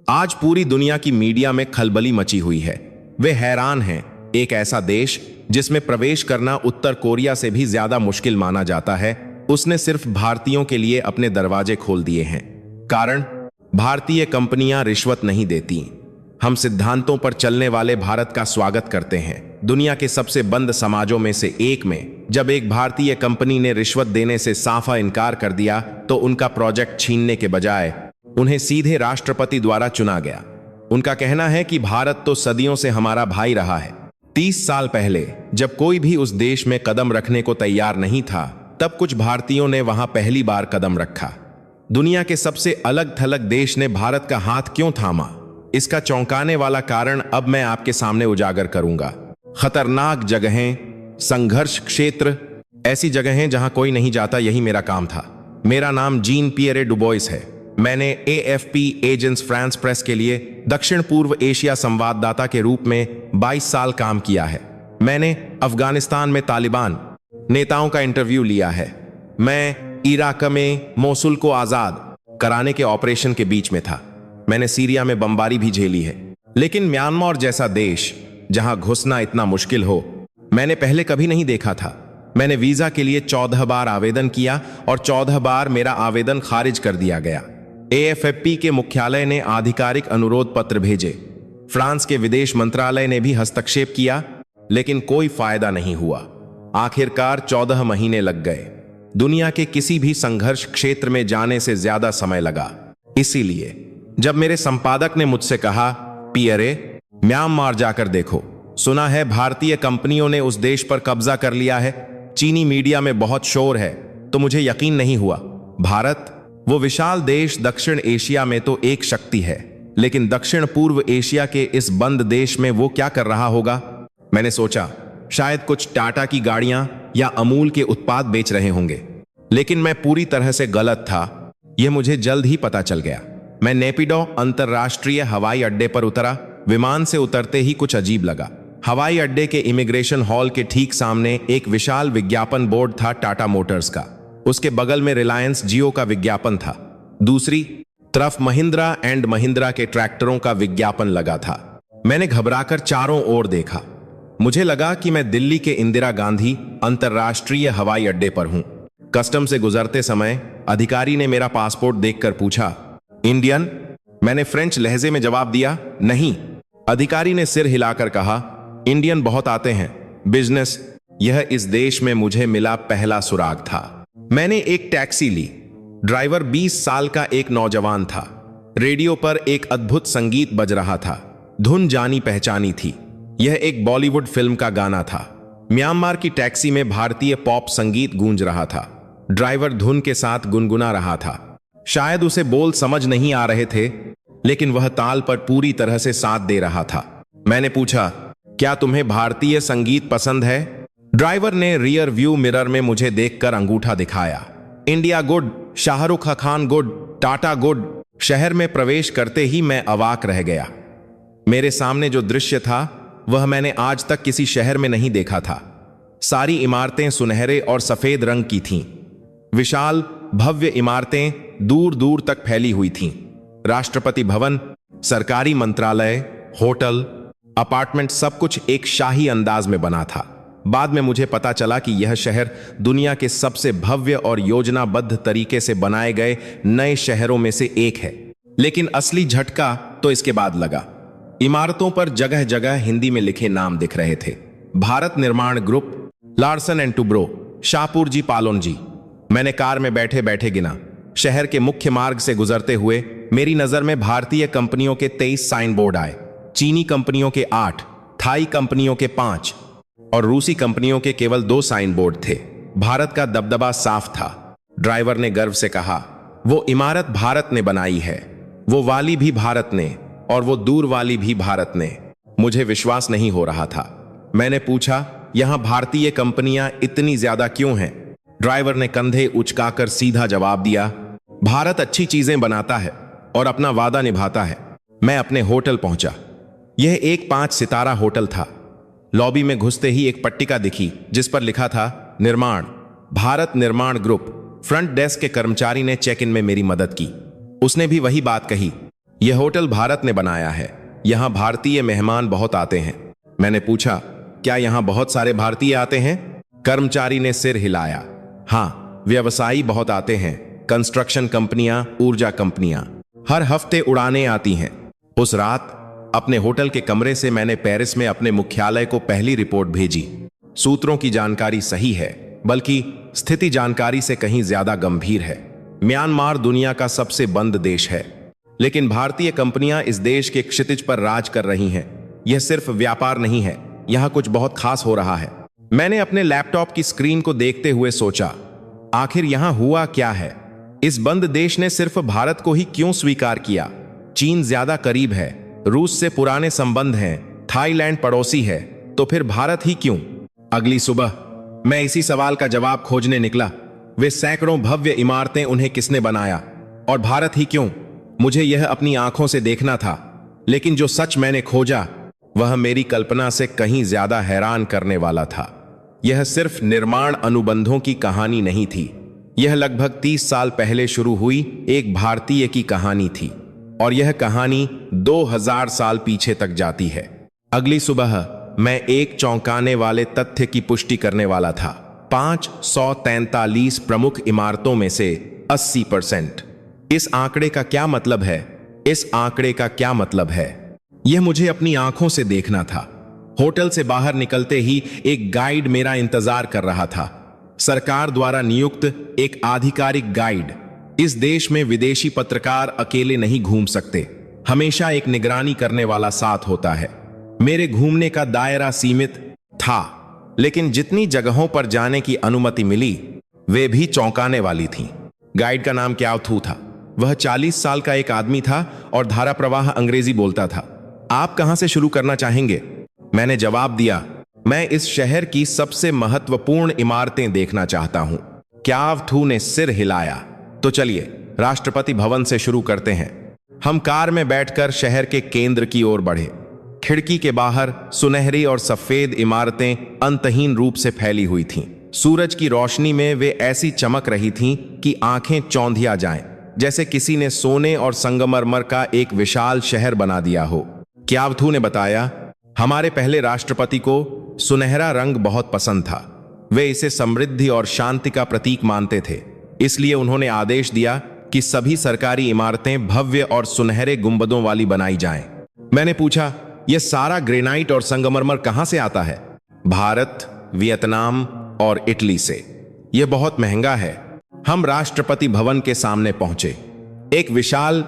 आज पूरी दुनिया की मीडिया में खलबली मची हुई है। वे हैरान हैं, एक ऐसा देश जिसमें प्रवेश करना उत्तर कोरिया से भी ज्यादा मुश्किल माना जाता है, उसने सिर्फ भारतीयों के लिए अपने दरवाजे खोल दिए हैं। कारण, भारतीय कंपनियां रिश्वत नहीं देती। हम सिद्धांतों पर चलने वाले भारत का स्वागत करते हैं। दुनिया के सबसे बंद समाजों में से एक में जब एक भारतीय कंपनी ने रिश्वत देने से साफा इनकार कर दिया तो उनका प्रोजेक्ट छीनने के बजाय उन्हें सीधे राष्ट्रपति द्वारा चुना गया। उनका कहना है कि भारत तो सदियों से हमारा भाई रहा है। 30 साल पहले जब कोई भी उस देश में कदम रखने को तैयार नहीं था, तब कुछ भारतीयों ने वहां पहली बार कदम रखा। दुनिया के सबसे अलग थलग देश ने भारत का हाथ क्यों थामा? इसका चौंकाने वाला कारण अब मैं आपके सामने उजागर करूंगा। खतरनाक जगहें, संघर्ष क्षेत्र, ऐसी जगहें जहां कोई नहीं जाता, यही मेरा काम था। मेरा नाम जीन पियरे डुबोइस है। मैंने AFP एजेंस फ्रांस प्रेस के लिए दक्षिण पूर्व एशिया संवाददाता के रूप में 22 साल काम किया है। मैंने अफगानिस्तान में तालिबान नेताओं का इंटरव्यू लिया है। मैं इराक में मोसुल को आजाद कराने के ऑपरेशन के बीच में था। मैंने सीरिया में बमबारी भी झेली है। लेकिन म्यांमार जैसा देश जहां घुसना इतना मुश्किल हो, मैंने पहले कभी नहीं देखा था। मैंने वीजा के लिए 14 बार आवेदन किया और 14 बार मेरा आवेदन खारिज कर दिया गया। AFP के मुख्यालय ने आधिकारिक अनुरोध पत्र भेजे। फ्रांस के विदेश मंत्रालय ने भी हस्तक्षेप किया, लेकिन कोई फायदा नहीं हुआ। आखिरकार 14 महीने लग गए। दुनिया के किसी भी संघर्ष क्षेत्र में जाने से ज्यादा समय लगा। इसीलिए जब मेरे संपादक ने मुझसे कहा, पियरे, म्यांमार जाकर देखो, सुना है भारतीय कंपनियों ने उस देश पर कब्जा कर लिया है, चीनी मीडिया में बहुत शोर है, तो मुझे यकीन नहीं हुआ। भारत, वो विशाल देश दक्षिण एशिया में तो एक शक्ति है, लेकिन दक्षिण पूर्व एशिया के इस बंद देश में वो क्या कर रहा होगा? मैंने सोचा शायद कुछ टाटा की गाड़ियां या अमूल के उत्पाद बेच रहे होंगे, लेकिन मैं पूरी तरह से गलत था। यह मुझे जल्द ही पता चल गया। मैं नेपिडो अंतरराष्ट्रीय हवाई अड्डे पर उतरा। विमान से उतरते ही कुछ अजीब लगा। हवाई अड्डे के इमिग्रेशन हॉल के ठीक सामने एक विशाल विज्ञापन बोर्ड था टाटा मोटर्स का। उसके बगल में रिलायंस जियो का विज्ञापन था। दूसरी तरफ महिंद्रा एंड महिंद्रा के ट्रैक्टरों का विज्ञापन लगा था। मैंने घबराकर चारों ओर देखा। मुझे लगा कि मैं दिल्ली के इंदिरा गांधी अंतरराष्ट्रीय हवाई अड्डे पर हूं। कस्टम से गुजरते समय अधिकारी ने मेरा पासपोर्ट देखकर पूछा, इंडियन? मैंने फ्रेंच लहजे में जवाब दिया, नहीं। अधिकारी ने सिर हिलाकर कहा, इंडियन बहुत आते हैं, बिजनेस। यह इस देश में मुझे मिला पहला सुराग था। मैंने एक टैक्सी ली। ड्राइवर 20 साल का एक नौजवान था। रेडियो पर एक अद्भुत संगीत बज रहा था। धुन जानी पहचानी थी। यह एक बॉलीवुड फिल्म का गाना था। म्यांमार की टैक्सी में भारतीय पॉप संगीत गूंज रहा था। ड्राइवर धुन के साथ गुनगुना रहा था। शायद उसे बोल समझ नहीं आ रहे थे, लेकिन वह ताल पर पूरी तरह से साथ दे रहा था। मैंने पूछा, क्या तुम्हें भारतीय संगीत पसंद है? ड्राइवर ने रियर व्यू मिरर में मुझे देखकर अंगूठा दिखाया। India good, Shahrukh Khan good, tata good. शहर में प्रवेश करते ही मैं अवाक रह गया। मेरे सामने जो दृश्य था वह मैंने आज तक किसी शहर में नहीं देखा था। सारी इमारतें सुनहरे और सफेद रंग की थीं। विशाल भव्य इमारतें दूर दूर तक फैली हुई थीं। राष्ट्रपति भवन, सरकारी मंत्रालय, होटल, अपार्टमेंट, सब कुछ एक शाही अंदाज में बना था। बाद में मुझे पता चला कि यह शहर दुनिया के सबसे भव्य और योजनाबद्ध तरीके से बनाए गए नए शहरों में से एक है। लेकिन असली झटका तो इसके बाद लगा। इमारतों पर जगह जगह हिंदी में लिखे नाम दिख रहे थे। Bharat Nirman group, Larsen and Toubro, Shapoorji, Pallonji. मैंने कार में बैठे बैठे गिना। शहर के मुख्य मार्ग से गुजरते हुए मेरी नजर में भारतीय कंपनियों के 23 साइन बोर्ड आए। चीनी कंपनियों के 8, थाई कंपनियों के 5 और रूसी कंपनियों के केवल 2 साइन बोर्ड थे। भारत का दबदबा साफ था। ड्राइवर ने गर्व से कहा, वो इमारत भारत ने बनाई है, वो वाली भी भारत ने और वो दूर वाली भी भारत ने। मुझे विश्वास नहीं हो रहा था। मैंने पूछा, यहां भारतीय कंपनियां इतनी ज्यादा क्यों हैं? ड्राइवर ने कंधे उचकाकर सीधा जवाब दिया, भारत अच्छी चीजें बनाता है और अपना वादा निभाता है। मैं अपने होटल पहुंचा। यह एक 5 सितारा होटल था। लॉबी में घुसते ही एक पट्टिका दिखी जिस पर लिखा था, निर्माण, Bharat Nirman group. Front desk के कर्मचारी ने चेक इन में मेरी मदद की। उसने भी वही बात कही, यह होटल भारत ने बनाया है। यहाँ भारतीय मेहमान बहुत आते हैं। मैंने पूछा, क्या यहाँ बहुत सारे भारतीय आते हैं? कर्मचारी ने सिर हिलाया। हाँ, व्यवसायी बहुत आते हैं। कंस्ट्रक्शन कंपनियां, ऊर्जा कंपनियां, हर हफ्ते उड़ानें आती हैं। उस रात अपने होटल के कमरे से मैंने पेरिस में अपने मुख्यालय को पहली रिपोर्ट भेजी। सूत्रों की जानकारी सही है, बल्कि स्थिति जानकारी से कहीं ज्यादा गंभीर है। म्यांमार दुनिया का सबसे बंद देश है, लेकिन भारतीय कंपनियां इस देश के क्षितिज पर राज कर रही हैं। यह सिर्फ व्यापार नहीं है, यहां कुछ बहुत खास हो रहा है। मैंने अपने लैपटॉप की स्क्रीन को देखते हुए सोचा, आखिर यहां हुआ क्या है? इस बंद देश ने सिर्फ भारत को ही क्यों स्वीकार किया? चीन ज्यादा करीब है, रूस से पुराने संबंध हैं, थाईलैंड पड़ोसी है, तो फिर भारत ही क्यों? अगली सुबह मैं इसी सवाल का जवाब खोजने निकला। वे सैकड़ों भव्य इमारतें, उन्हें किसने बनाया? और भारत ही क्यों? मुझे यह अपनी आंखों से देखना था, लेकिन जो सच मैंने खोजा वह मेरी कल्पना से कहीं ज्यादा हैरान करने वाला था। यह सिर्फ निर्माण अनुबंधों की कहानी नहीं थी। यह लगभग 30 साल पहले शुरू हुई एक भारतीय की कहानी थी, और यह कहानी 2000 साल पीछे तक जाती है। अगली सुबह मैं एक चौंकाने वाले तथ्य की पुष्टि करने वाला था। 543 प्रमुख इमारतों में से 80%। इस आंकड़े का क्या मतलब है? इस आंकड़े का क्या मतलब है? यह मुझे अपनी आंखों से देखना था। होटल से बाहर निकलते ही एक गाइड मेरा इंतजार कर रहा था। सरकार द्वारा नियुक्त एक आधिकारिक गाइड। इस देश में विदेशी पत्रकार अकेले नहीं घूम सकते, हमेशा एक निगरानी करने वाला साथ होता है। मेरे घूमने का दायरा सीमित था, लेकिन जितनी जगहों पर जाने की अनुमति मिली वे भी चौंकाने वाली थीं। गाइड का नाम क्याव थू था। वह 40 साल का एक आदमी था और धारा प्रवाह अंग्रेजी बोलता था। आप कहां से शुरू करना चाहेंगे? मैंने जवाब दिया, मैं इस शहर की सबसे महत्वपूर्ण इमारतें देखना चाहता हूं। क्याव थू ने सिर हिलाया। तो चलिए राष्ट्रपति भवन से शुरू करते हैं। हम कार में बैठकर शहर के केंद्र की ओर बढ़े। खिड़की के बाहर सुनहरी और सफेद इमारतें अंतहीन रूप से फैली हुई थीं। सूरज की रोशनी में वे ऐसी चमक रही थीं कि आंखें चौंधिया जाएं, जैसे किसी ने सोने और संगमरमर का एक विशाल शहर बना दिया हो। क्याव थू ने बताया, हमारे पहले राष्ट्रपति को सुनहरा रंग बहुत पसंद था। वे इसे समृद्धि और शांति का प्रतीक मानते थे, इसलिए उन्होंने आदेश दिया कि सभी सरकारी इमारतें भव्य और सुनहरे गुंबदों वाली बनाई जाएं। मैंने पूछा, यह सारा ग्रेनाइट और संगमरमर कहां से आता है? भारत, वियतनाम और इटली से। यह बहुत महंगा है। हम राष्ट्रपति भवन के सामने पहुंचे। एक विशाल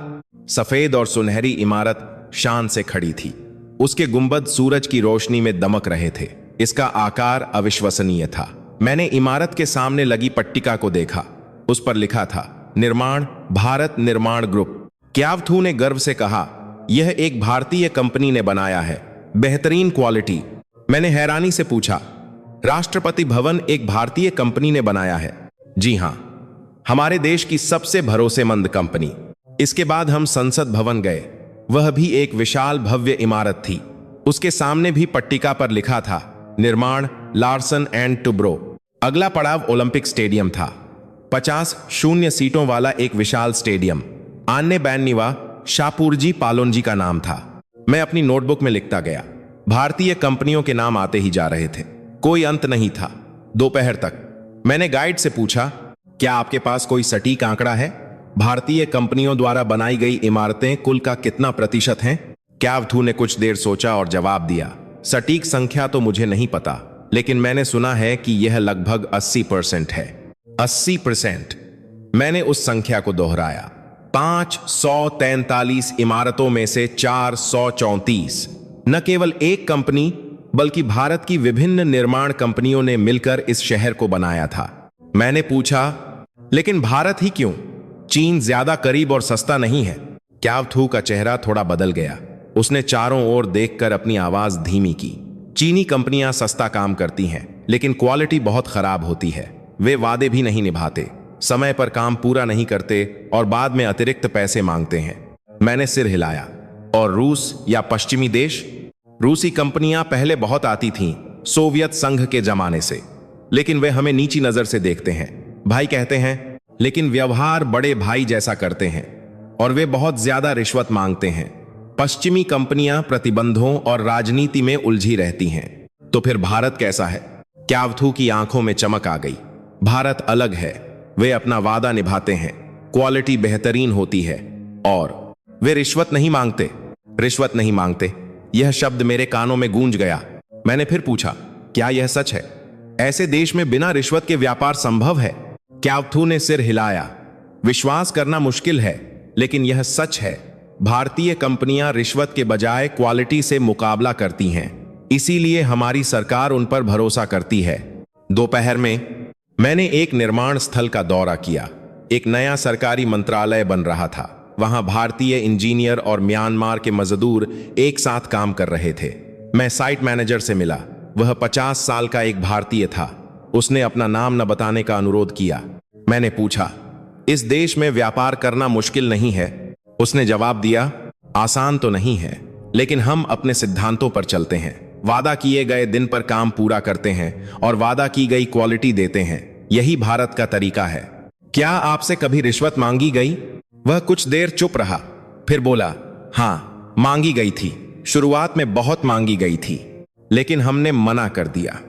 सफेद और सुनहरी इमारत शान से खड़ी थी। उसके गुंबद सूरज की रोशनी में दमक रहे थे। इसका आकार अविश्वसनीय था। मैंने इमारत के सामने लगी पट्टिका को देखा। उस पर लिखा था, निर्माण भारत निर्माण ग्रुप। क्याव थू ने गर्व से कहा, यह एक भारतीय कंपनी ने बनाया है, बेहतरीन क्वालिटी। मैंने हैरानी से पूछा, राष्ट्रपति भवन एक भारतीय कंपनी ने बनाया है? जी हां, हमारे देश की सबसे भरोसेमंद कंपनी। इसके बाद हम संसद भवन गए। वह भी एक विशाल भव्य इमारत थी। उसके सामने भी पट्टिका पर लिखा था, निर्माण लार्सन एंड टुब्रो। अगला पड़ाव ओलंपिक स्टेडियम था। 50 सीटों वाला एक विशाल स्टेडियम। आन्ने बैननिवा शाहपुरजी पालोनजी का नाम था। मैं अपनी नोटबुक में लिखता गया। भारतीय कंपनियों के नाम आते ही जा रहे थे, कोई अंत नहीं था। दोपहर तक मैंने गाइड से पूछा, क्या आपके पास कोई सटीक आंकड़ा है? भारतीय कंपनियों द्वारा बनाई गई इमारतें कुल का कितना प्रतिशत हैं? क्याव थू ने कुछ देर सोचा और जवाब दिया, सटीक संख्या तो मुझे नहीं पता, लेकिन मैंने सुना है कि यह लगभग 80% है। 80%। मैंने उस संख्या को दोहराया। 543 इमारतों में से 434। न केवल एक कंपनी बल्कि भारत की विभिन्न निर्माण कंपनियों ने मिलकर इस शहर को बनाया था। मैंने पूछा, लेकिन भारत ही क्यों? चीन ज्यादा करीब और सस्ता नहीं है? क्याव थू का चेहरा थोड़ा बदल गया। उसने चारों ओर देखकर अपनी आवाज धीमी की। चीनी कंपनियां सस्ता काम करती हैं, लेकिन क्वालिटी बहुत खराब होती है। वे वादे भी नहीं निभाते, समय पर काम पूरा नहीं करते और बाद में अतिरिक्त पैसे मांगते हैं। मैंने सिर हिलाया। और रूस या पश्चिमी देश? रूसी कंपनियां पहले बहुत आती थीं, सोवियत संघ के जमाने से, लेकिन वे हमें नीची नजर से देखते हैं। भाई कहते हैं, लेकिन व्यवहार बड़े भाई जैसा करते हैं। और वे बहुत ज्यादा रिश्वत मांगते हैं। पश्चिमी कंपनियां प्रतिबंधों और राजनीति में उलझी रहती हैं। तो फिर भारत कैसा है? क्यावथू की आंखों में चमक आ गई। भारत अलग है। वे अपना वादा निभाते हैं, क्वालिटी बेहतरीन होती है और वे रिश्वत नहीं मांगते। रिश्वत नहीं मांगते, यह शब्द मेरे कानों में गूंज गया। मैंने फिर पूछा, क्या यह सच है? ऐसे देश में बिना रिश्वत के व्यापार संभव है? क्यावथू ने सिर हिलाया। विश्वास करना मुश्किल है, लेकिन यह सच है। भारतीय कंपनियां रिश्वत के बजाय क्वालिटी से मुकाबला करती हैं। इसीलिए हमारी सरकार उन पर भरोसा करती है। दोपहर में मैंने एक निर्माण स्थल का दौरा किया। एक नया सरकारी मंत्रालय बन रहा था। वहां भारतीय इंजीनियर और म्यांमार के मजदूर एक साथ काम कर रहे थे। मैं साइट मैनेजर से मिला। वह 50 साल का एक भारतीय था। उसने अपना नाम न बताने का अनुरोध किया। मैंने पूछा, इस देश में व्यापार करना मुश्किल नहीं है? उसने जवाब दिया, आसान तो नहीं है, लेकिन हम अपने सिद्धांतों पर चलते हैं। वादा किए गए दिन पर काम पूरा करते हैं और वादा की गई क्वालिटी देते हैं। यही भारत का तरीका है। क्या आपसे कभी रिश्वत मांगी गई? वह कुछ देर चुप रहा, फिर बोला, हां, मांगी गई थी। शुरुआत में बहुत मांगी गई थी, लेकिन हमने मना कर दिया।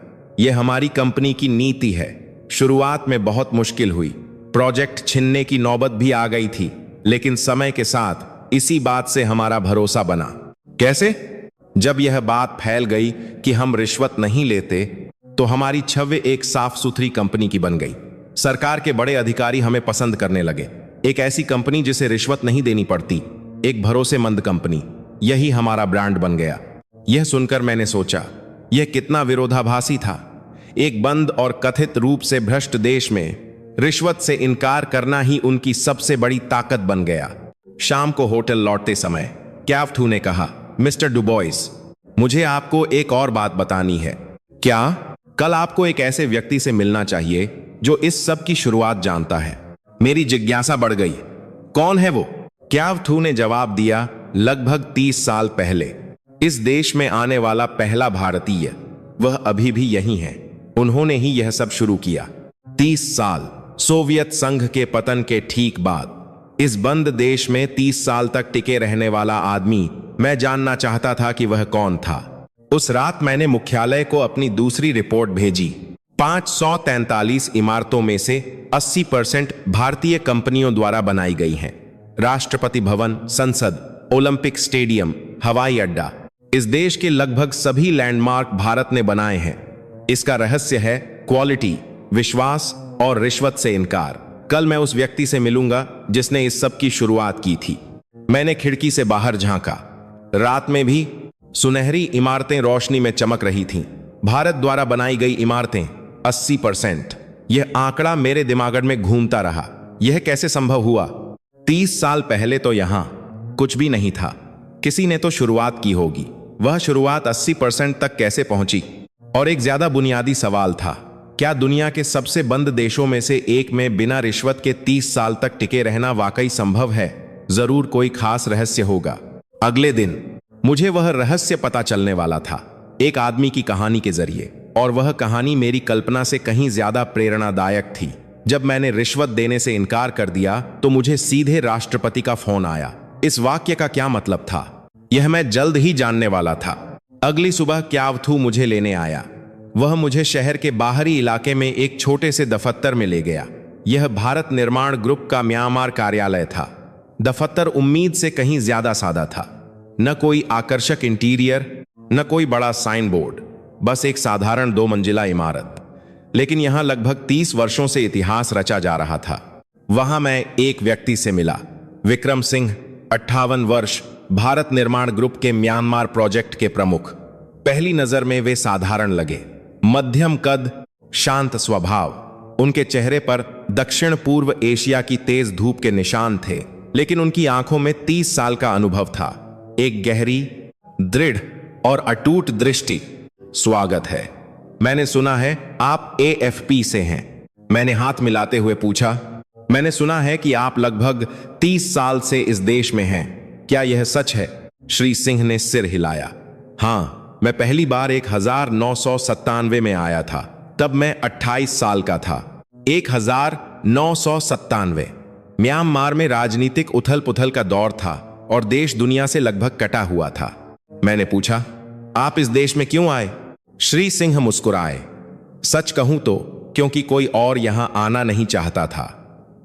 यह हमारी कंपनी की नीति है। शुरुआत में बहुत मुश्किल हुई, प्रोजेक्ट छीनने की नौबत भी आ गई थी, लेकिन समय के साथ इसी बात से हमारा भरोसा बना। कैसे? जब यह बात फैल गई कि हम रिश्वत नहीं लेते, तो हमारी छवि एक साफ सुथरी कंपनी की बन गई। सरकार के बड़े अधिकारी हमें पसंद करने लगे। एक ऐसी कंपनी जिसे रिश्वत नहीं देनी पड़ती, एक भरोसेमंद कंपनी, यही हमारा ब्रांड बन गया। यह सुनकर मैंने सोचा, यह कितना विरोधाभासी था। एक बंद और कथित रूप से भ्रष्ट देश में रिश्वत से इनकार करना ही उनकी सबसे बड़ी ताकत बन गया। शाम को होटल लौटते समय क्यावथू ने कहा, मिस्टर डुबोइस, मुझे आपको एक और बात बतानी है। क्या? कल आपको एक ऐसे व्यक्ति से मिलना चाहिए जो इस सब की शुरुआत जानता है। मेरी जिज्ञासा बढ़ गई। कौन है वो? क्यावथू ने जवाब दिया, लगभग 30 साल पहले इस देश में आने वाला पहला भारतीय। वह अभी भी यही है। उन्होंने ही यह सब शुरू किया। 30 साल, सोवियत संघ के पतन के ठीक बाद इस बंद देश में 30 साल तक टिके रहने वाला आदमी। मैं जानना चाहता था कि वह कौन था। उस रात मैंने मुख्यालय को अपनी दूसरी रिपोर्ट भेजी। 543 इमारतों में से 80% भारतीय कंपनियों द्वारा बनाई गई हैं। राष्ट्रपति भवन, संसद, ओलंपिक स्टेडियम, हवाई अड्डा, इस देश के लगभग सभी लैंडमार्क भारत ने बनाए हैं। इसका रहस्य है क्वालिटी, विश्वास और रिश्वत से इनकार। कल मैं उस व्यक्ति से मिलूंगा जिसने इस सब की शुरुआत की थी। मैंने खिड़की से बाहर झांका। रात में भी सुनहरी इमारतें रोशनी में चमक रही थीं। भारत द्वारा बनाई गई इमारतें 80%। यह आंकड़ा मेरे दिमाग में घूमता रहा। यह कैसे संभव हुआ? 30 साल पहले तो यहां कुछ भी नहीं था। किसी ने तो शुरुआत की होगी। वह शुरुआत 80% तक कैसे पहुंची? और एक ज्यादा बुनियादी सवाल था, क्या दुनिया के सबसे बंद देशों में से एक में बिना रिश्वत के 30 साल तक टिके रहना वाकई संभव है? जरूर कोई खास रहस्य होगा। अगले दिन मुझे वह रहस्य पता चलने वाला था, एक आदमी की कहानी के जरिए। और वह कहानी मेरी कल्पना से कहीं ज्यादा प्रेरणादायक थी। जब मैंने रिश्वत देने से इनकार कर दिया तो मुझे सीधे राष्ट्रपति का फोन आया। इस वाक्य का क्या मतलब था, यह मैं जल्द ही जानने वाला था। अगली सुबह क्यावथू मुझे लेने आया। वह मुझे शहर के बाहरी इलाके में एक छोटे से दफ्तर में ले गया। यह भारत निर्माण ग्रुप का म्यांमार कार्यालय था। दफ्तर उम्मीद से कहीं ज्यादा सादा था। न कोई आकर्षक इंटीरियर, न कोई बड़ा साइन बोर्ड, बस एक साधारण 2 मंजिला इमारत। लेकिन यहां लगभग 30 वर्षों से इतिहास रचा जा रहा था। वहां मैं एक व्यक्ति से मिला, विक्रम सिंह, 58 वर्ष, भारत निर्माण ग्रुप के म्यांमार प्रोजेक्ट के प्रमुख। पहली नजर में वे साधारण लगे, मध्यम कद, शांत स्वभाव। उनके चेहरे पर दक्षिण पूर्व एशिया की तेज धूप के निशान थे, लेकिन उनकी आंखों में 30 साल का अनुभव था, एक गहरी, दृढ़ और अटूट दृष्टि। स्वागत है, मैंने सुना है आप AFP से हैं। मैंने हाथ मिलाते हुए पूछा, मैंने सुना है कि आप लगभग 30 साल से इस देश में हैं, क्या यह सच है? श्री सिंह ने सिर हिलाया। हां, मैं पहली बार 1997 में आया था। तब मैं 28 साल का था। 1997। म्यांमार में राजनीतिक उथल पुथल का दौर था और देश दुनिया से लगभग कटा हुआ था। मैंने पूछा, आप इस देश में क्यों आए? श्री सिंह मुस्कुराए। सच कहूं तो क्योंकि कोई और यहां आना नहीं चाहता था।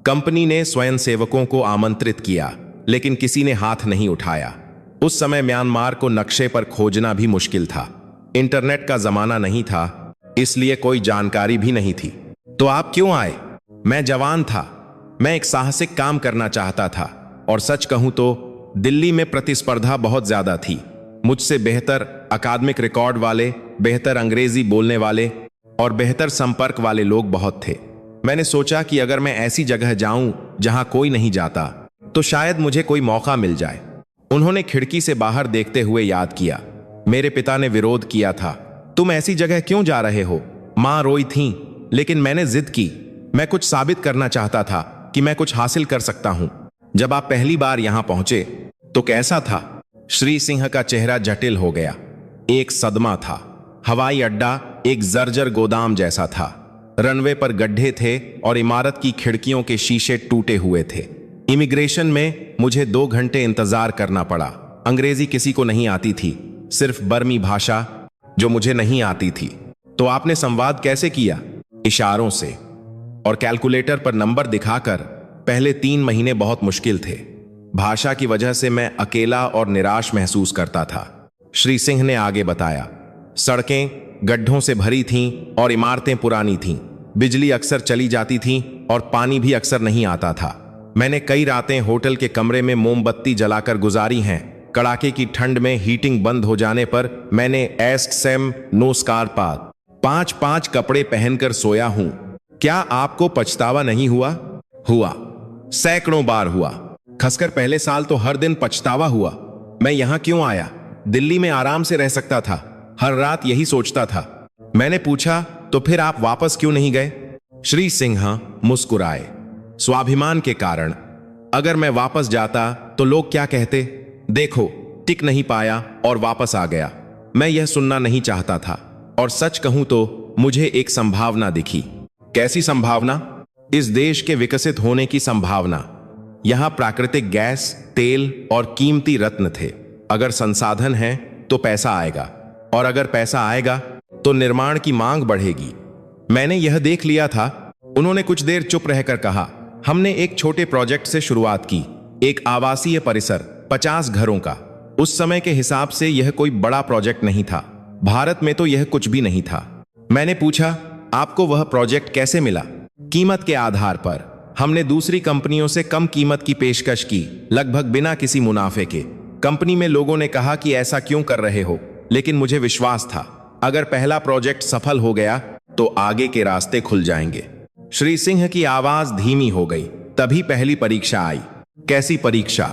कंपनी ने स्वयंसेवकों को आमंत्रित किया, लेकिन किसी ने हाथ नहीं उठाया। उस समय म्यांमार को नक्शे पर खोजना भी मुश्किल था। इंटरनेट का जमाना नहीं था, इसलिए कोई जानकारी भी नहीं थी। तो आप क्यों आए? मैं जवान था, मैं एक साहसिक काम करना चाहता था, और सच कहूं तो दिल्ली में प्रतिस्पर्धा बहुत ज्यादा थी। मुझसे बेहतर अकादमिक रिकॉर्ड वाले, बेहतर अंग्रेजी बोलने वाले और बेहतर संपर्क वाले लोग बहुत थे। मैंने सोचा कि अगर मैं ऐसी जगह जाऊं जहां कोई नहीं जाता तो शायद मुझे कोई मौका मिल जाए। उन्होंने खिड़की से बाहर देखते हुए याद किया, मेरे पिता ने विरोध किया था, तुम ऐसी जगह क्यों जा रहे हो? मां रोई थीं, लेकिन मैंने जिद की। मैं कुछ साबित करना चाहता था कि मैं कुछ हासिल कर सकता हूं। जब आप पहली बार यहां पहुंचे तो कैसा था? श्री सिंह का चेहरा जटिल हो गया। एक सदमा था। हवाई अड्डा एक जर्जर गोदाम जैसा था। रनवे पर गड्ढे थे और इमारत की खिड़कियों के शीशे टूटे हुए थे। इमिग्रेशन में मुझे 2 घंटे इंतजार करना पड़ा। अंग्रेजी किसी को नहीं आती थी, सिर्फ बर्मी भाषा जो मुझे नहीं आती थी। तो आपने संवाद कैसे किया? इशारों से और कैलकुलेटर पर नंबर दिखाकर। पहले 3 महीने बहुत मुश्किल थे। भाषा की वजह से मैं अकेला और निराश महसूस करता था। श्री सिंह ने आगे बताया, सड़कें गड्ढों से भरी थीं और इमारतें पुरानी थीं। बिजली अक्सर चली जाती थी और पानी भी अक्सर नहीं आता था। मैंने कई रातें होटल के कमरे में मोमबत्ती जलाकर गुजारी हैं। कड़ाके की ठंड में हीटिंग बंद हो जाने पर मैंने एस्ट सेम नो स्कारपात 5-5 कपड़े पहनकर सोया हूं। क्या आपको पछतावा नहीं हुआ? हुआ, सैकड़ों बार हुआ। खासकर पहले साल तो हर दिन पछतावा हुआ। मैं यहां क्यों आया? दिल्ली में आराम से रह सकता था। हर रात यही सोचता था। मैंने पूछा, तो फिर आप वापस क्यों नहीं गए? श्री सिंह मुस्कुराए। स्वाभिमान के कारण। अगर मैं वापस जाता तो लोग क्या कहते? देखो, टिक नहीं पाया और वापस आ गया। मैं यह सुनना नहीं चाहता था। और सच कहूं तो मुझे एक संभावना दिखी। कैसी संभावना? इस देश के विकसित होने की संभावना। यहां प्राकृतिक गैस, तेल और कीमती रत्न थे। अगर संसाधन है तो पैसा आएगा, और अगर पैसा आएगा तो निर्माण की मांग बढ़ेगी। मैंने यह देख लिया था। उन्होंने कुछ देर चुप रहकर कहा, हमने एक छोटे प्रोजेक्ट से शुरुआत की। एक आवासीय परिसर, 50 घरों का। उस समय के हिसाब से यह कोई बड़ा प्रोजेक्ट नहीं था। भारत में तो यह कुछ भी नहीं था। मैंने पूछा, आपको वह प्रोजेक्ट कैसे मिला? कीमत के आधार पर। हमने दूसरी कंपनियों से कम कीमत की पेशकश की, लगभग बिना किसी मुनाफे के। कंपनी में लोगों ने कहा कि ऐसा क्यों कर रहे हो, लेकिन मुझे विश्वास था अगर पहला प्रोजेक्ट सफल हो गया तो आगे के रास्ते खुल जाएंगे। श्री सिंह की आवाज धीमी हो गई। तभी पहली परीक्षा आई। कैसी परीक्षा?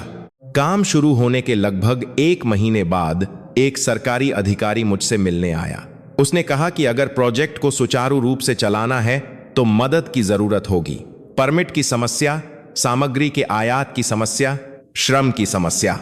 काम शुरू होने के लगभग 1 महीने बाद एक सरकारी अधिकारी मुझसे मिलने आया। उसने कहा कि अगर प्रोजेक्ट को सुचारू रूप से चलाना है तो मदद की जरूरत होगी। परमिट की समस्या, सामग्री के आयात की समस्या, श्रम की समस्या,